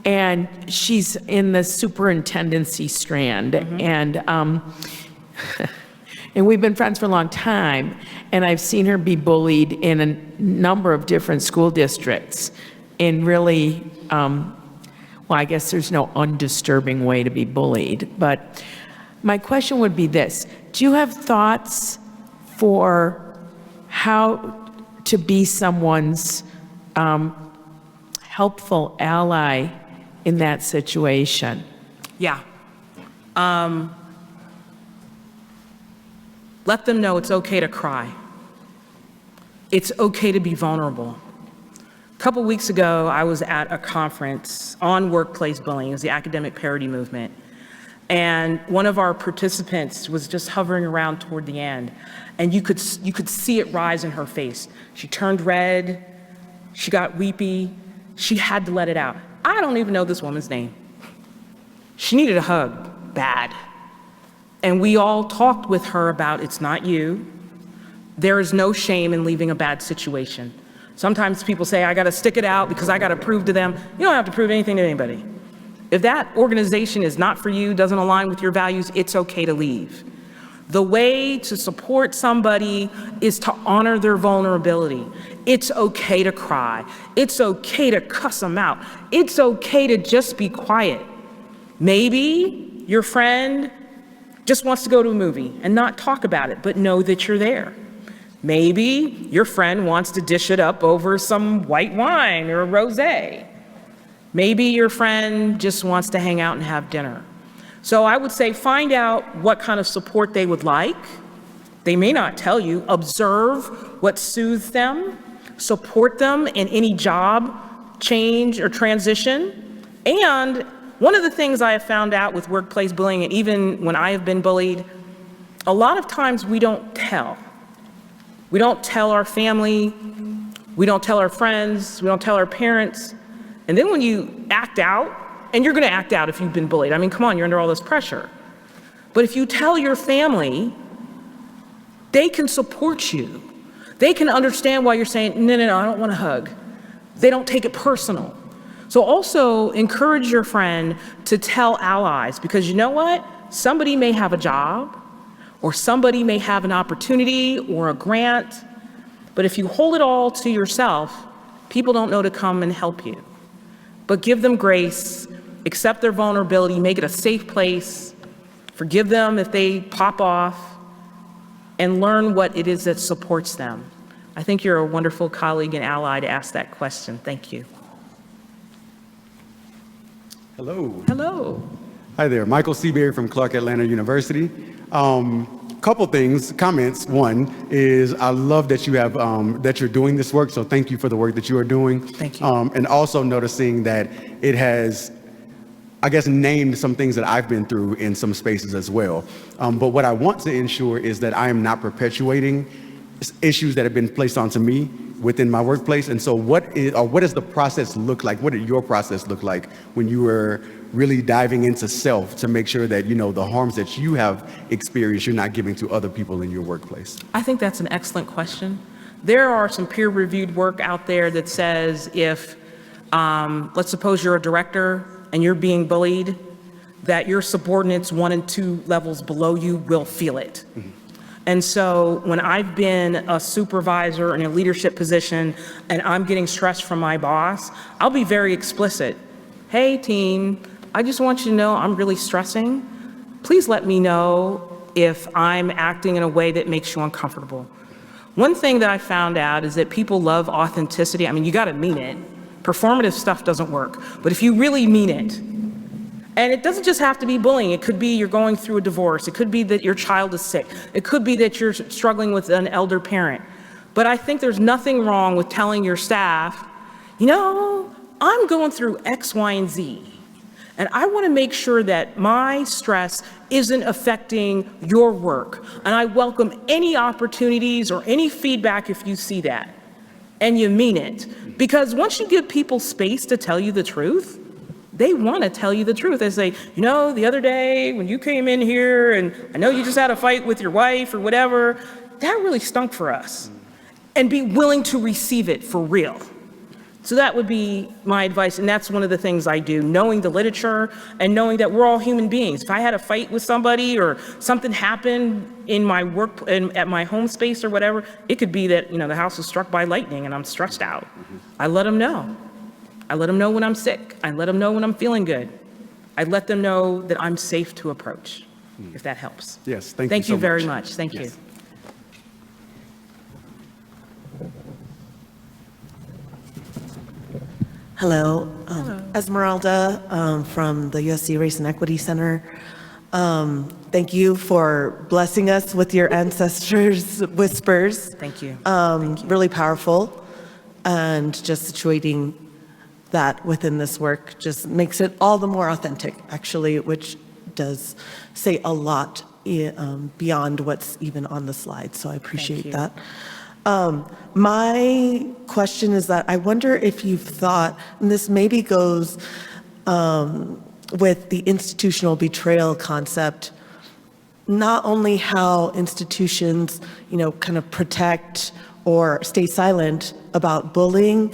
and she's in the superintendency strand, and we've been friends for a long time, and I've seen her be bullied in a number of different school districts in really, well, I guess there's no undisturbing way to be bullied, but my question would be this. Do you have thoughts for how to be someone's helpful ally in that situation? Yeah. Let them know it's okay to cry. It's okay to be vulnerable. A couple weeks ago, I was at a conference on workplace bullying. It was the academic parity movement. And one of our participants was just hovering around toward the end. And you could see it rise in her face. She turned red. She got weepy. She had to let it out. I don't even know this woman's name. She needed a hug, bad. And we all talked with her about it's not you. There is no shame in leaving a bad situation. Sometimes people say, I gotta stick it out because I gotta prove to them. You don't have to prove anything to anybody. If that organization is not for you, doesn't align with your values, it's okay to leave. The way to support somebody is to honor their vulnerability. It's okay to cry. It's okay to cuss them out. It's okay to just be quiet. Maybe your friend just wants to go to a movie and not talk about it, but know that you're there. Maybe your friend wants to dish it up over some white wine or a rosé. Maybe your friend just wants to hang out and have dinner. So I would say find out what kind of support they would like. They may not tell you. Observe what soothes them. Support them in any job change or transition. And one of the things I have found out with workplace bullying, and even when I have been bullied, a lot of times we don't tell. We don't tell our family, we don't tell our friends, we don't tell our parents. And then when you act out, and you're gonna act out if you've been bullied. I mean, come on, you're under all this pressure. But if you tell your family, they can support you. They can understand why you're saying, no, I don't want a hug. They don't take it personal. So also encourage your friend to tell allies, because you know what? Somebody may have a job, or somebody may have an opportunity or a grant, but if you hold it all to yourself, people don't know to come and help you. But give them grace, accept their vulnerability, make it a safe place, forgive them if they pop off, and learn what it is that supports them. I think you're a wonderful colleague and ally to ask that question. Thank you. Hello. Hello. Hi there, Michael Seabury from Clark Atlanta University. Couple things, comments. One is I love that you have that you're doing this work, so thank you for the work that you are doing. Thank you. And also noticing that it has, I guess, named some things that I've been through in some spaces as well. But what I want to ensure is that I am not perpetuating issues that have been placed onto me within my workplace. And so what does the process look like? What did your process look like when you were really diving into self to make sure that, you know, the harms that you have experienced, you're not giving to other people in your workplace? I think that's an excellent question. There are some peer-reviewed work out there that says if, let's suppose you're a director and you're being bullied, that your subordinates 1 and 2 levels below you will feel it. Mm-hmm. And so when I've been a supervisor in a leadership position and I'm getting stress from my boss, I'll be very explicit. Hey team, I just want you to know I'm really stressing. Please let me know if I'm acting in a way that makes you uncomfortable. One thing that I found out is that people love authenticity. I mean, you gotta mean it. Performative stuff doesn't work, but if you really mean it, and it doesn't just have to be bullying. It could be you're going through a divorce. It could be that your child is sick. It could be that you're struggling with an elder parent. But I think there's nothing wrong with telling your staff, you know, I'm going through X, Y, and Z. And I want to make sure that my stress isn't affecting your work. And I welcome any opportunities or any feedback if you see that. And you mean it. Because once you give people space to tell you the truth, they want to tell you the truth. They say, you know, the other day when you came in here and I know you just had a fight with your wife or whatever, that really stunk for us. And be willing to receive it for real. So that would be my advice, and that's one of the things I do, knowing the literature and knowing that we're all human beings. If I had a fight with somebody or something happened in my work, at my home space or whatever, it could be that, you know, the house was struck by lightning and I'm stressed out. I let them know. I let them know when I'm sick. I let them know when I'm feeling good. I let them know that I'm safe to approach. if that helps. Yes, thank you Thank you so very much. much. Thank you. Yes. Hello. Esmeralda from the USC Race and Equity Center. Thank you for blessing us with your ancestors' whispers. Thank you. Really powerful. And just situating that within this work just makes it all the more authentic, actually, which does say a lot beyond what's even on the slide. So I appreciate you. that. My question is that I wonder if you've thought, and this maybe goes with the institutional betrayal concept, not only how institutions, kind of protect or stay silent about bullying,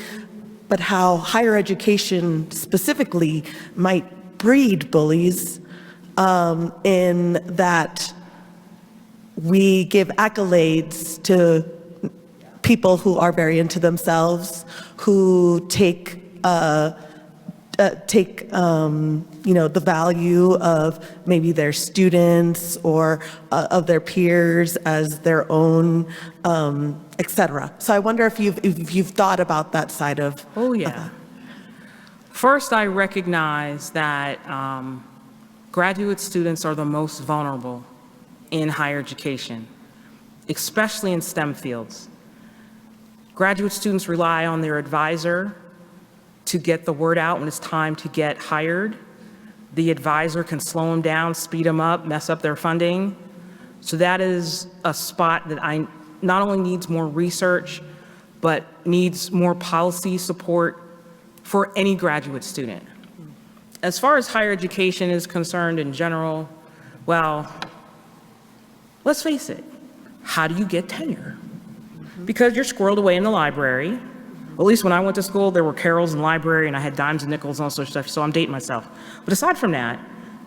but how higher education specifically might breed bullies in that we give accolades to people who are very into themselves, who take the value of maybe their students or of their peers as their own, et cetera. So I wonder if you've thought about that side of. Oh, yeah. First, I recognize that graduate students are the most vulnerable in higher education, especially in STEM fields. Graduate students rely on their advisor to get the word out when it's time to get hired. The advisor can slow them down, speed them up, mess up their funding. So that is a spot that not only needs more research, but needs more policy support for any graduate student. As far as higher education is concerned in general, well, let's face it, how do you get tenure? Because you're squirreled away in the library. Well, at least when I went to school, there were carols in the library and I had dimes and nickels and all sorts of stuff, so I'm dating myself. But aside from that,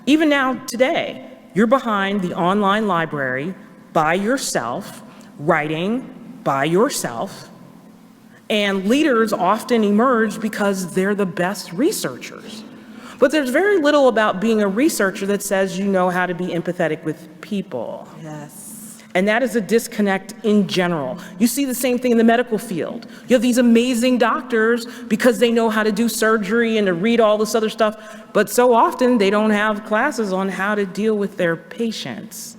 even now today, you're behind the online library by yourself, writing by yourself, and leaders often emerge because they're the best researchers. But there's very little about being a researcher that says you know how to be empathetic with people. Yes. And that is a disconnect in general. You see the same thing in the medical field. You have these amazing doctors because they know how to do surgery and to read all this other stuff, but so often they don't have classes on how to deal with their patients.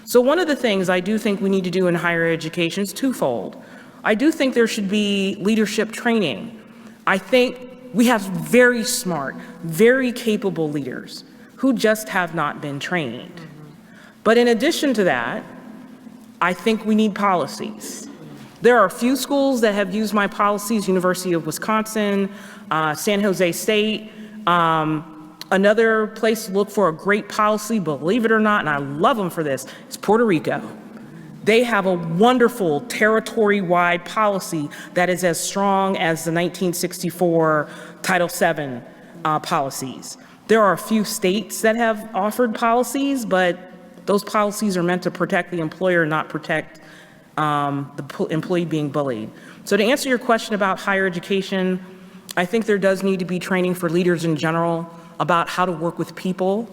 So one of the things I do think we need to do in higher education is twofold. I do think there should be leadership training. I think we have very smart, very capable leaders who just have not been trained. But in addition to that, I think we need policies. There are a few schools that have used my policies, University of Wisconsin, San Jose State. Another place to look for a great policy, believe it or not, and I love them for this, is Puerto Rico. They have a wonderful territory-wide policy that is as strong as the 1964 Title VII policies. There are a few states that have offered policies, but those policies are meant to protect the employer, not protect the employee being bullied. So to answer your question about higher education, I think there does need to be training for leaders in general about how to work with people.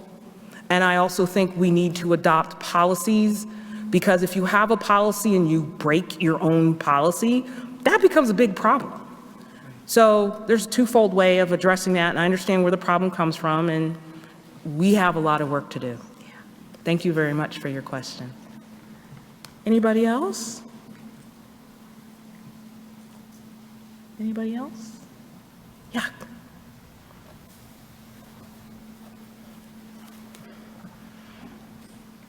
And I also think we need to adopt policies, because if you have a policy and you break your own policy, that becomes a big problem. So there's a twofold way of addressing that, and I understand where the problem comes from, and we have a lot of work to do. Thank you very much for your question. Anybody else? Anybody else? Yeah.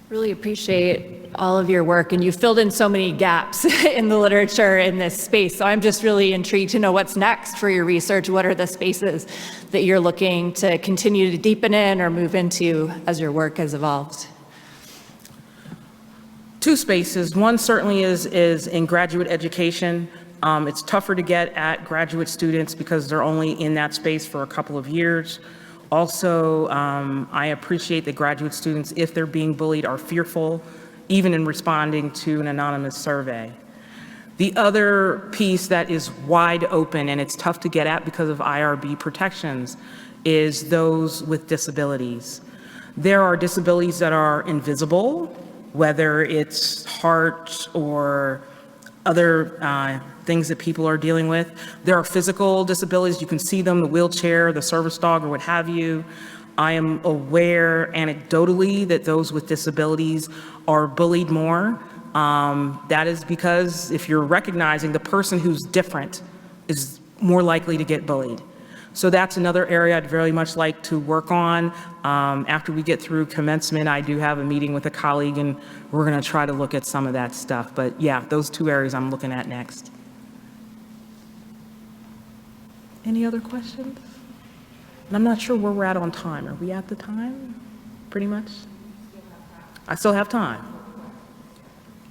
Really appreciate all of your work, and you filled in so many gaps in the literature in this space. So I'm just really intrigued to know what's next for your research. What are the spaces that you're looking to continue to deepen in or move into as your work has evolved? Two spaces. One certainly is in graduate education. It's tougher to get at graduate students because they're only in that space for a couple of years. Also, I appreciate that graduate students, if they're being bullied, are fearful, even in responding to an anonymous survey. The other piece that is wide open, and it's tough to get at because of IRB protections, is those with disabilities. There are disabilities that are invisible, whether it's heart or other things that people are dealing with. There are physical disabilities. You can see them, the wheelchair, the service dog, or what have you. I am aware anecdotally that those with disabilities are bullied more. That is because if you're recognizing the person who's different is more likely to get bullied. So that's another area I'd very much like to work on. After we get through commencement, I do have a meeting with a colleague, and we're going to try to look at some of that stuff. But yeah, those two areas I'm looking at next. Any other questions? And I'm not sure where we're at on time. Are we at the time, pretty much? I still have time.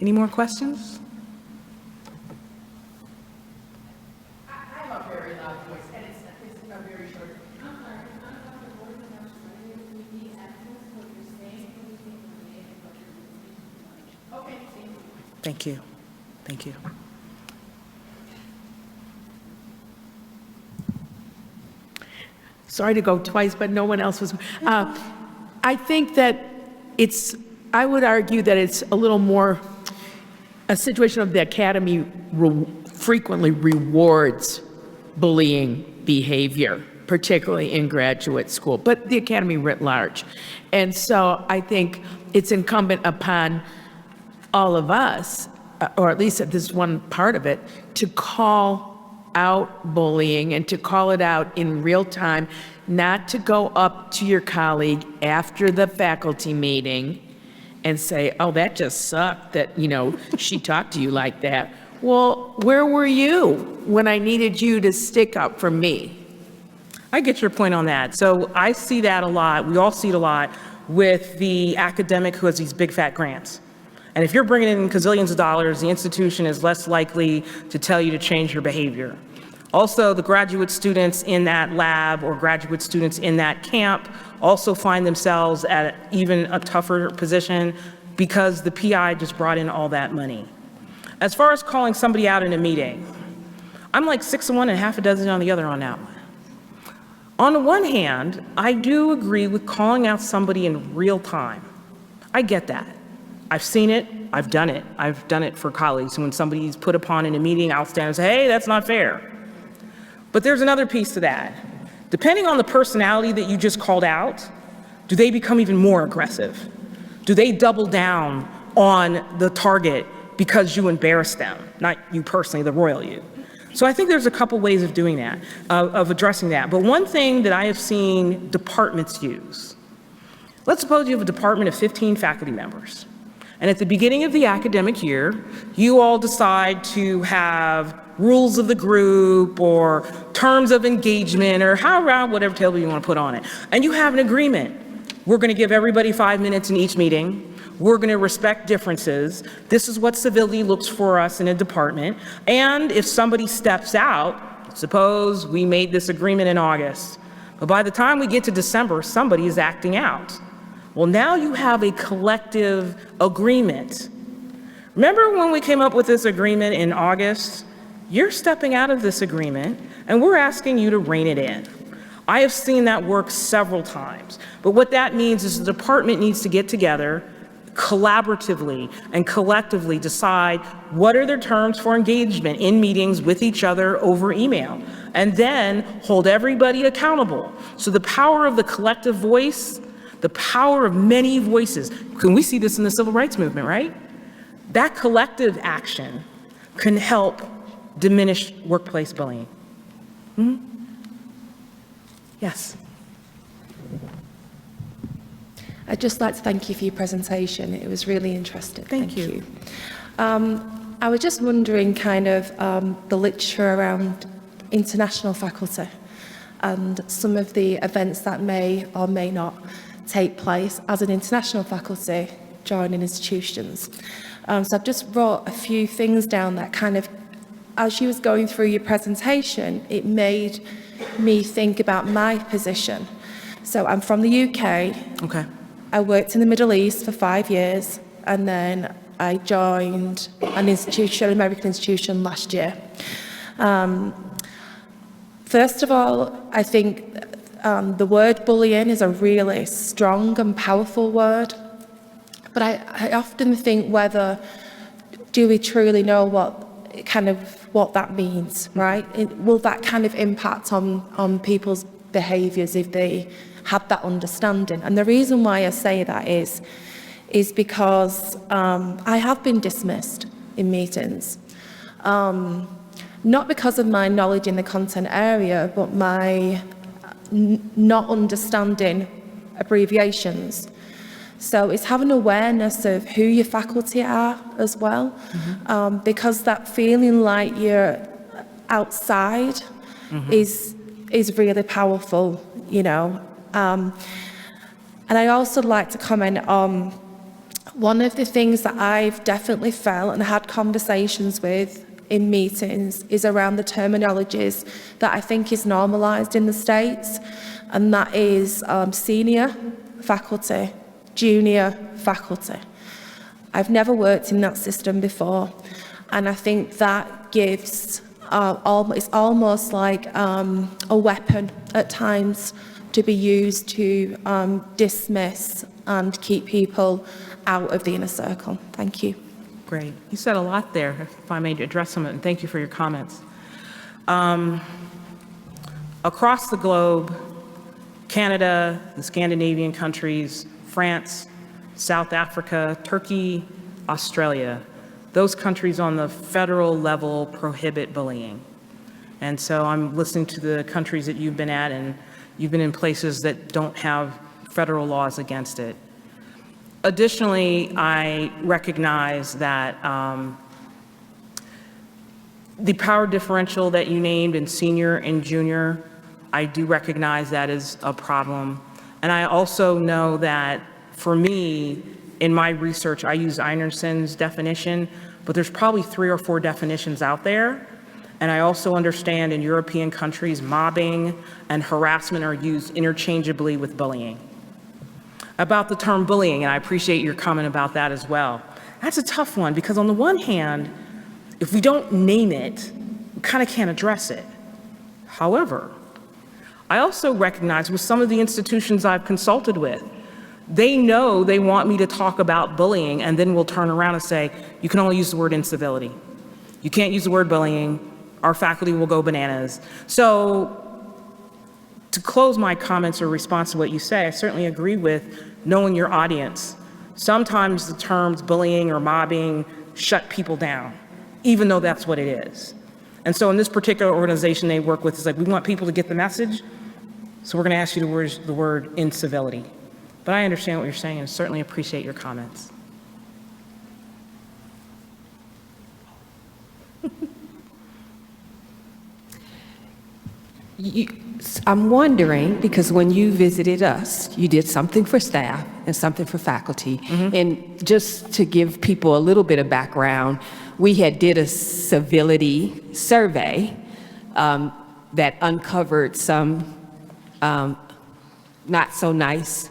Any more questions? I have a very loud voice, and it's a very short. Thank you. Thank you. Sorry to go twice, but no one else was. I think that I would argue that it's a little more a situation of the academy frequently rewards bullying behavior, particularly in graduate school, but the academy writ large. And so I think it's incumbent upon all of us, or at least at this one part of it, to call out bullying and to call it out in real time, not to go up to your colleague after the faculty meeting and say, oh, that just sucked that, she talked to you like that. Well, where were you when I needed you to stick up for me? I get your point on that. So I see that a lot. We all see it a lot with the academic who has these big fat grants. And if you're bringing in gazillions of dollars, the institution is less likely to tell you to change your behavior. Also, the graduate students in that lab or graduate students in that camp also find themselves at even a tougher position because the PI just brought in all that money. As far as calling somebody out in a meeting, I'm like 6 on one and half a dozen on the other on that one. On the one hand, I do agree with calling out somebody in real time. I get that. I've seen it, I've done it. I've done it for colleagues. When somebody's put upon in a meeting, I'll stand and say, hey, that's not fair. But there's another piece to that. Depending on the personality that you just called out, do they become even more aggressive? Do they double down on the target because you embarrassed them? Not you personally, the royal you. So I think there's a couple ways of doing that, of addressing that. But one thing that I have seen departments use, let's suppose you have a department of 15 faculty members. And at the beginning of the academic year, you all decide to have rules of the group or terms of engagement or whatever table you want to put on it. And you have an agreement. We're going to give everybody 5 minutes in each meeting. We're going to respect differences. This is what civility looks for us in a department. And if somebody steps out, suppose we made this agreement in August, but by the time we get to December, somebody is acting out. Well, now you have a collective agreement. Remember when we came up with this agreement in August? You're stepping out of this agreement, and we're asking you to rein it in. I have seen that work several times. But what that means is the department needs to get together collaboratively and collectively decide what are their terms for engagement in meetings with each other over email, and then hold everybody accountable. So the power of the collective voice, the power of many voices, can we see this in the civil rights movement, right? That collective action can help diminish workplace bullying. Yes. I'd just like to thank you for your presentation. It was really interesting. Thank you. I was just wondering the literature around international faculty and some of the events that may or may not take place as an international faculty joining institutions. So I've just brought a few things down that as you was going through your presentation, it made me think about my position. So I'm from the UK. Okay. I worked in the Middle East for 5 years, and then I joined an American institution last year. First of all, I think the word bullying is a really strong and powerful word, but I often think whether do we truly know what that means, right? Will that kind of impact on people's behaviours if they had that understanding? And the reason why I say that is because I have been dismissed in meetings. Not because of my knowledge in the content area, but my not understanding abbreviations. So it's having awareness of who your faculty are as well, because that feeling like you're outside is really powerful, you know. And I also like to comment on one of the things that I've definitely felt and had conversations with in meetings is around the terminologies that I think is normalised in the States, and that is senior faculty, junior faculty. I've never worked in that system before, and I think that gives, it's almost like a weapon at times to be used to dismiss and keep people out of the inner circle. Thank you. Great. You said a lot there, if I may address some of it, and thank you for your comments. Across the globe, Canada, the Scandinavian countries, France, South Africa, Turkey, Australia, those countries on the federal level prohibit bullying. And so I'm listening to the countries that you've been at, and you've been in places that don't have federal laws against it. Additionally, I recognize that the power differential that you named in senior and junior, I do recognize that is a problem. And I also know that for me, in my research, I use Einarsson's definition, but there's probably 3 or 4 definitions out there. And I also understand in European countries, mobbing and harassment are used interchangeably with bullying. About the term bullying, and I appreciate your comment about that as well. That's a tough one, because on the one hand, if we don't name it, we kind of can't address it. However, I also recognize with some of the institutions I've consulted with, they know they want me to talk about bullying, and then we'll turn around and say, you can only use the word incivility. You can't use the word bullying. Our faculty will go bananas. So to close my comments or response to what you say, I certainly agree with knowing your audience. Sometimes the terms bullying or mobbing shut people down, even though that's what it is. And so in this particular organization they work with, it's like, we want people to get the message, so we're going to ask you to use the word incivility. But I understand what you're saying and certainly appreciate your comments. I'm wondering, because when you visited us, you did something for staff and something for faculty. And just to give people a little bit of background, we did a civility survey that uncovered some not so nice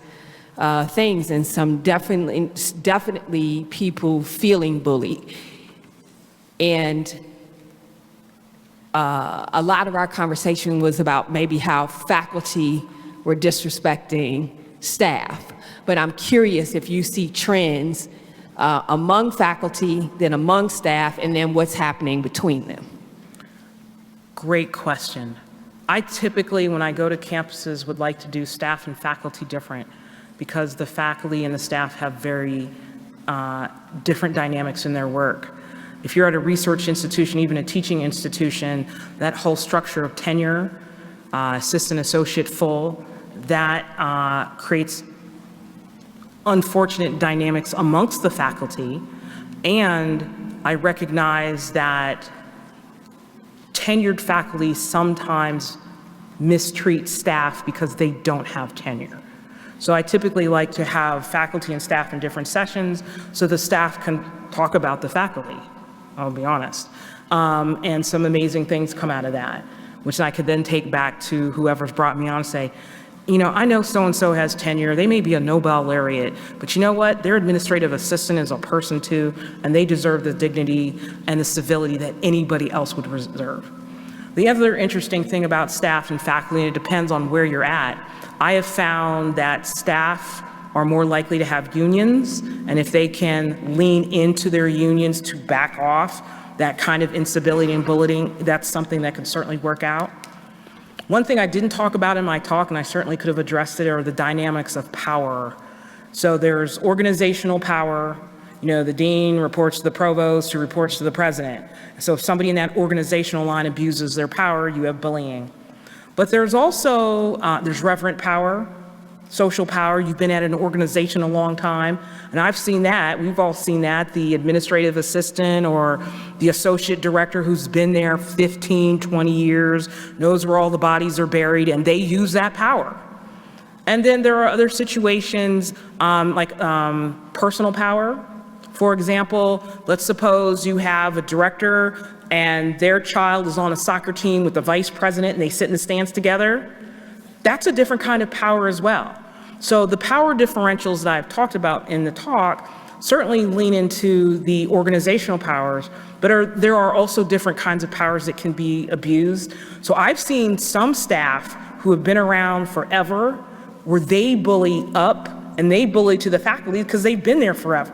things, and some definitely people feeling bullied. And a lot of our conversation was about maybe how faculty were disrespecting staff. But I'm curious if you see trends among faculty, then among staff, and then what's happening between them. Great question. I typically, when I go to campuses, would like to do staff and faculty different, because the faculty and the staff have very different dynamics in their work. If you're at a research institution, even a teaching institution, that whole structure of tenure, assistant, associate, full, that creates unfortunate dynamics amongst the faculty. And I recognize that tenured faculty sometimes mistreat staff because they don't have tenure. So I typically like to have faculty and staff in different sessions so the staff can talk about the faculty, I'll be honest. And some amazing things come out of that, which I could then take back to whoever's brought me on and say, you know, I know so-and-so has tenure, they may be a Nobel laureate, but you know what? Their administrative assistant is a person too, and they deserve the dignity and the civility that anybody else would reserve. The other interesting thing about staff and faculty, and it depends on where you're at, I have found that staff are more likely to have unions, and if they can lean into their unions to back off that kind of instability and bullying, that's something that can certainly work out. One thing I didn't talk about in my talk, and I certainly could have addressed it, are the dynamics of power. So there's organizational power. You know, the dean reports to the provost, who reports to the president. So if somebody in that organizational line abuses their power, you have bullying. But there's also, there's reverent power, social power. You've been at an organization a long time, and I've seen that. We've all seen that. The administrative assistant or the associate director who's been there 15, 20 years, knows where all the bodies are buried, and they use that power. And then there are other situations like personal power. For example, let's suppose you have a director and their child is on a soccer team with the vice president and they sit in the stands together. That's a different kind of power as well. So the power differentials that I've talked about in the talk certainly lean into the organizational powers, but there are also different kinds of powers that can be abused. So I've seen some staff who have been around forever where they bully up and they bully to the faculty because they've been there forever,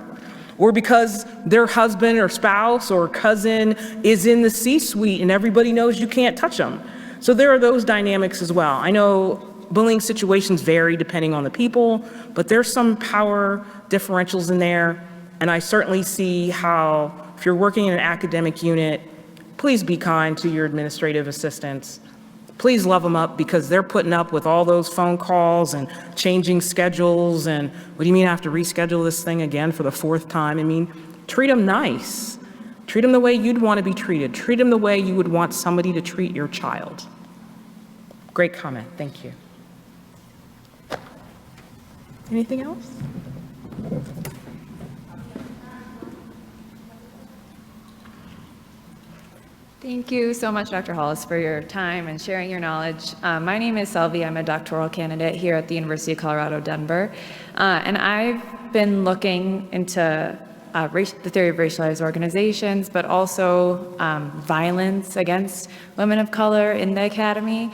or because their husband or spouse or cousin is in the C-suite and everybody knows you can't touch them. So there are those dynamics as well. I know bullying situations vary depending on the people, but there's some power differentials in there. And I certainly see how, if you're working in an academic unit, please be kind to your administrative assistants. Please love them up, because they're putting up with all those phone calls and changing schedules. And what do you mean I have to reschedule this thing again for the 4th time? I mean, treat them nice. Treat them the way you'd want to be treated. Treat them the way you would want somebody to treat your child. Great comment. Thank you. Anything else? Thank you so much, Dr. Hollis, for your time and sharing your knowledge. My name is Selvi. I'm a doctoral candidate here at the University of Colorado, Denver. And I've been looking into the theory of racialized organizations, but also violence against women of color in the academy.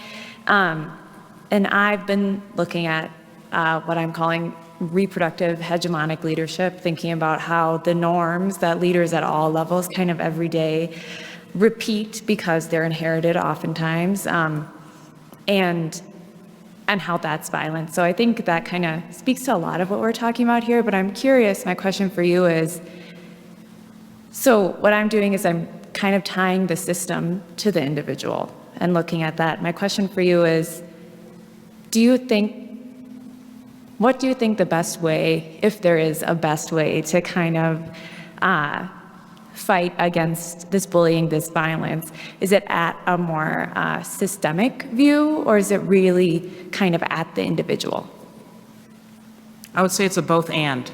And I've been looking at what I'm calling reproductive hegemonic leadership, thinking about how the norms that leaders at all levels kind of every day repeat because they're inherited oftentimes, and how that's violent. So I think that kind of speaks to a lot of what we're talking about here, but I'm curious, my question for you is, so what I'm doing is I'm kind of tying the system to the individual and looking at that. My question for you is, what do you think the best way, if there is a best way, to kind of fight against this bullying, this violence? Is it at a more systemic view, or is it really kind of at the individual? I would say it's a both and.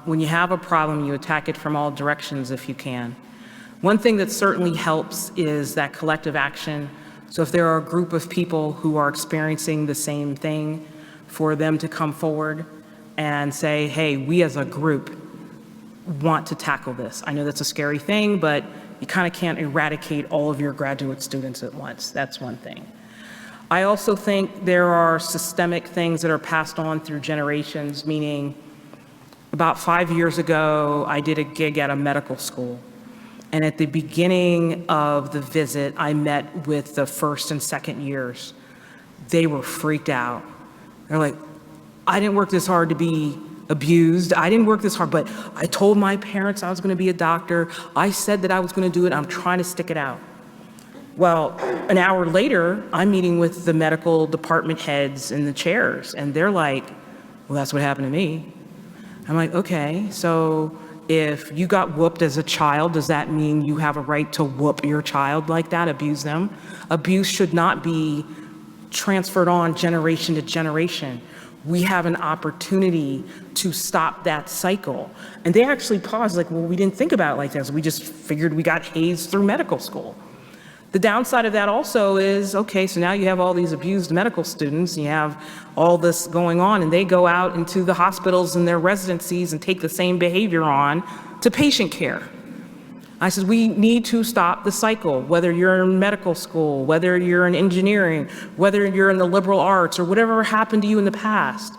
When you have a problem, you attack it from all directions if you can. One thing that certainly helps is that collective action. So if there are a group of people who are experiencing the same thing, for them to come forward and say, hey, we as a group want to tackle this. I know that's a scary thing, but you kind of can't eradicate all of your graduate students at once. That's one thing. I also think there are systemic things that are passed on through generations, meaning about 5 years ago, I did a gig at a medical school. And at the beginning of the visit, I met with the 1st and 2nd years. They were freaked out. They're like, I didn't work this hard to be abused. I didn't work this hard, but I told my parents I was going to be a doctor. I said that I was going to do it. I'm trying to stick it out. Well, an hour later, I'm meeting with the medical department heads and the chairs, and they're like, well, that's what happened to me. I'm like, okay, so if you got whooped as a child, does that mean you have a right to whoop your child like that, abuse them? Abuse should not be transferred on generation to generation. We have an opportunity to stop that cycle. And they actually paused, like, well, we didn't think about it like this. We just figured we got hazed through medical school. The downside of that also is, okay, so now you have all these abused medical students, you have all this going on, and they go out into the hospitals and their residencies and take the same behavior on to patient care. I said, we need to stop the cycle, whether you're in medical school, whether you're in engineering, whether you're in the liberal arts, or whatever happened to you in the past.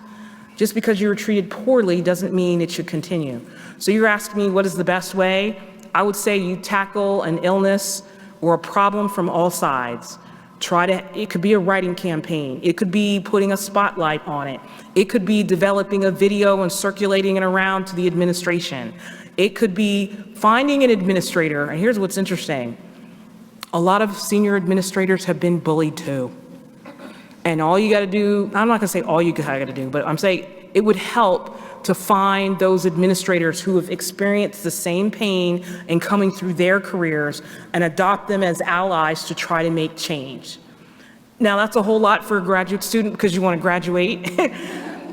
Just because you were treated poorly doesn't mean it should continue. So you're asking me what is the best way? I would say you tackle an illness or a problem from all sides. It could be a writing campaign. It could be putting a spotlight on it. It could be developing a video and circulating it around to the administration. It could be finding an administrator. And here's what's interesting. A lot of senior administrators have been bullied too. And all you got to do, I'm not going to say all you got to do, but I'm saying it would help to find those administrators who have experienced the same pain in coming through their careers and adopt them as allies to try to make change. Now, that's a whole lot for a graduate student because you want to graduate.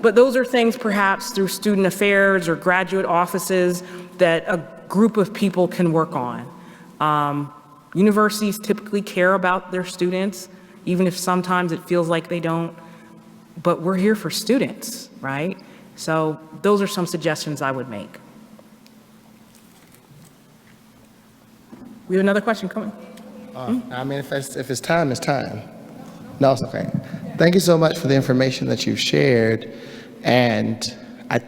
But those are things perhaps through student affairs or graduate offices that a group of people can work on. Universities typically care about their students, even if sometimes it feels like they don't. But we're here for students, right? So those are some suggestions I would make. We have another question coming. I mean, if it's time, it's time. No, it's okay. Thank you so much for the information that you've shared. And I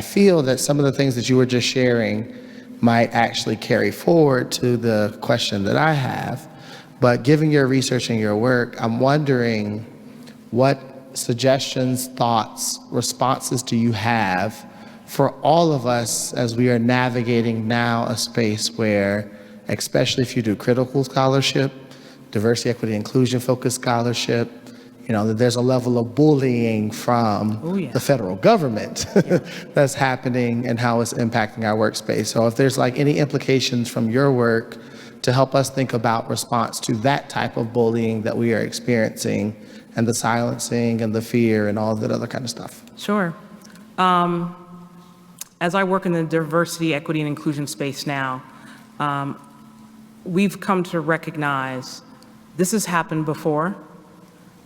feel that some of the things that you were just sharing might actually carry forward to the question that I have. But given your research and your work, I'm wondering what suggestions, thoughts, responses do you have for all of us as we are navigating now a space where, especially if you do critical scholarship, diversity, equity, inclusion focused scholarship, that there's a level of bullying from the federal government that's happening and how it's impacting our workspace. So if there's any implications from your work to help us think about response to that type of bullying that we are experiencing and the silencing and the fear and all of that other kind of stuff. Sure. As I work in the diversity, equity, and inclusion space now, we've come to recognize this has happened before.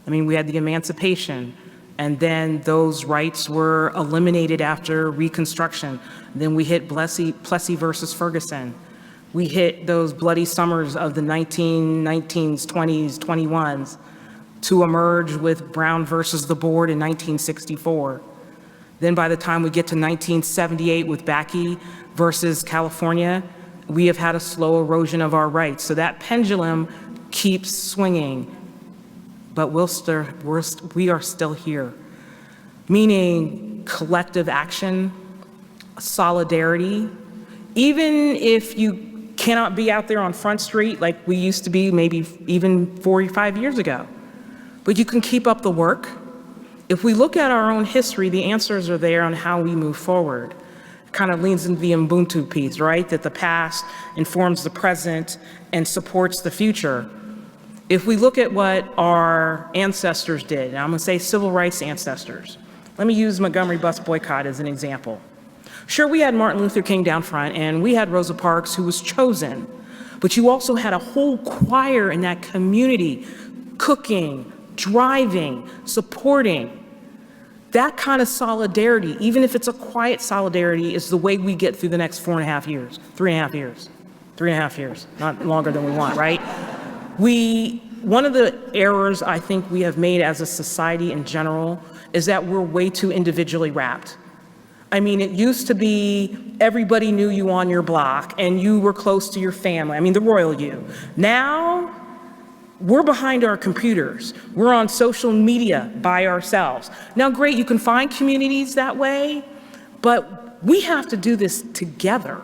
I mean, we had the emancipation, and then those rights were eliminated after Reconstruction. Then we hit Plessy versus Ferguson. We hit those bloody summers of the 1919s, 20s, 21s to emerge with Brown versus the board in 1964. Then by the time we get to 1978 with Bakke versus California, we have had a slow erosion of our rights. So that pendulum keeps swinging, but we are still here. Meaning collective action, solidarity, even if you cannot be out there on Front Street like we used to be maybe even 45 years ago, but you can keep up the work. If we look at our own history, the answers are there on how we move forward. It kind of leans into the Ubuntu piece, right? That the past informs the present and supports the future. If we look at what our ancestors did, and I'm going to say civil rights ancestors, let me use Montgomery bus boycott as an example. Sure, we had Martin Luther King down front, and we had Rosa Parks, who was chosen, but you also had a whole choir in that community, cooking, driving, supporting. That kind of solidarity, even if it's a quiet solidarity, is the way we get through the next 4.5 years, 3.5 years, not longer than we want, right? One of the errors I think we have made as a society in general is that we're way too individually wrapped. I mean, it used to be everybody knew you on your block and you were close to your family. I mean, the royal you. Now, we're behind our computers. We're on social media by ourselves. Now, great, you can find communities that way, but we have to do this together.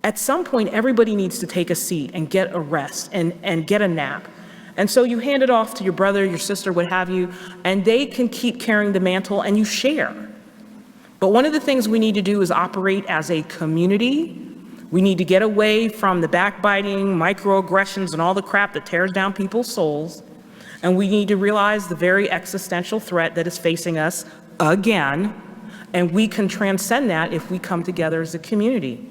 At some point, everybody needs to take a seat and get a rest and get a nap. And so you hand it off to your brother, your sister, what have you, and they can keep carrying the mantle and you share. But one of the things we need to do is operate as a community. We need to get away from the backbiting, microaggressions, and all the crap that tears down people's souls. And we need to realize the very existential threat that is facing us again. And we can transcend that if we come together as a community.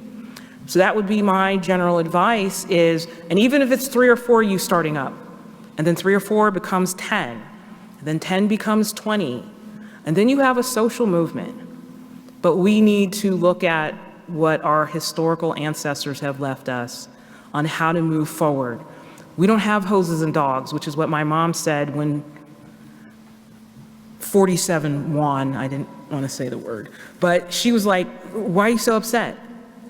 So that would be my general advice is, and even if it's 3 or 4 of you starting up, and then 3 or 4 becomes 10, and then 10 becomes 20, and then you have a social movement. But we need to look at what our historical ancestors have left us on how to move forward. We don't have hoses and dogs, which is what my mom said when 47 won. I didn't want to say the word, but she was like, why are you so upset?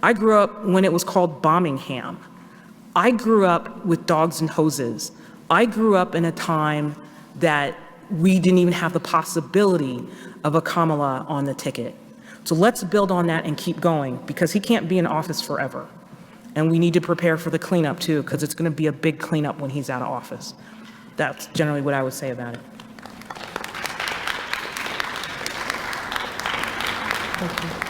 I grew up when it was called Bombingham. I grew up with dogs and hoses. I grew up in a time that we didn't even have the possibility of a Kamala on the ticket. So let's build on that and keep going, because he can't be in office forever. And we need to prepare for the cleanup too, because it's going to be a big cleanup when he's out of office. That's generally what I would say about it. Thank you.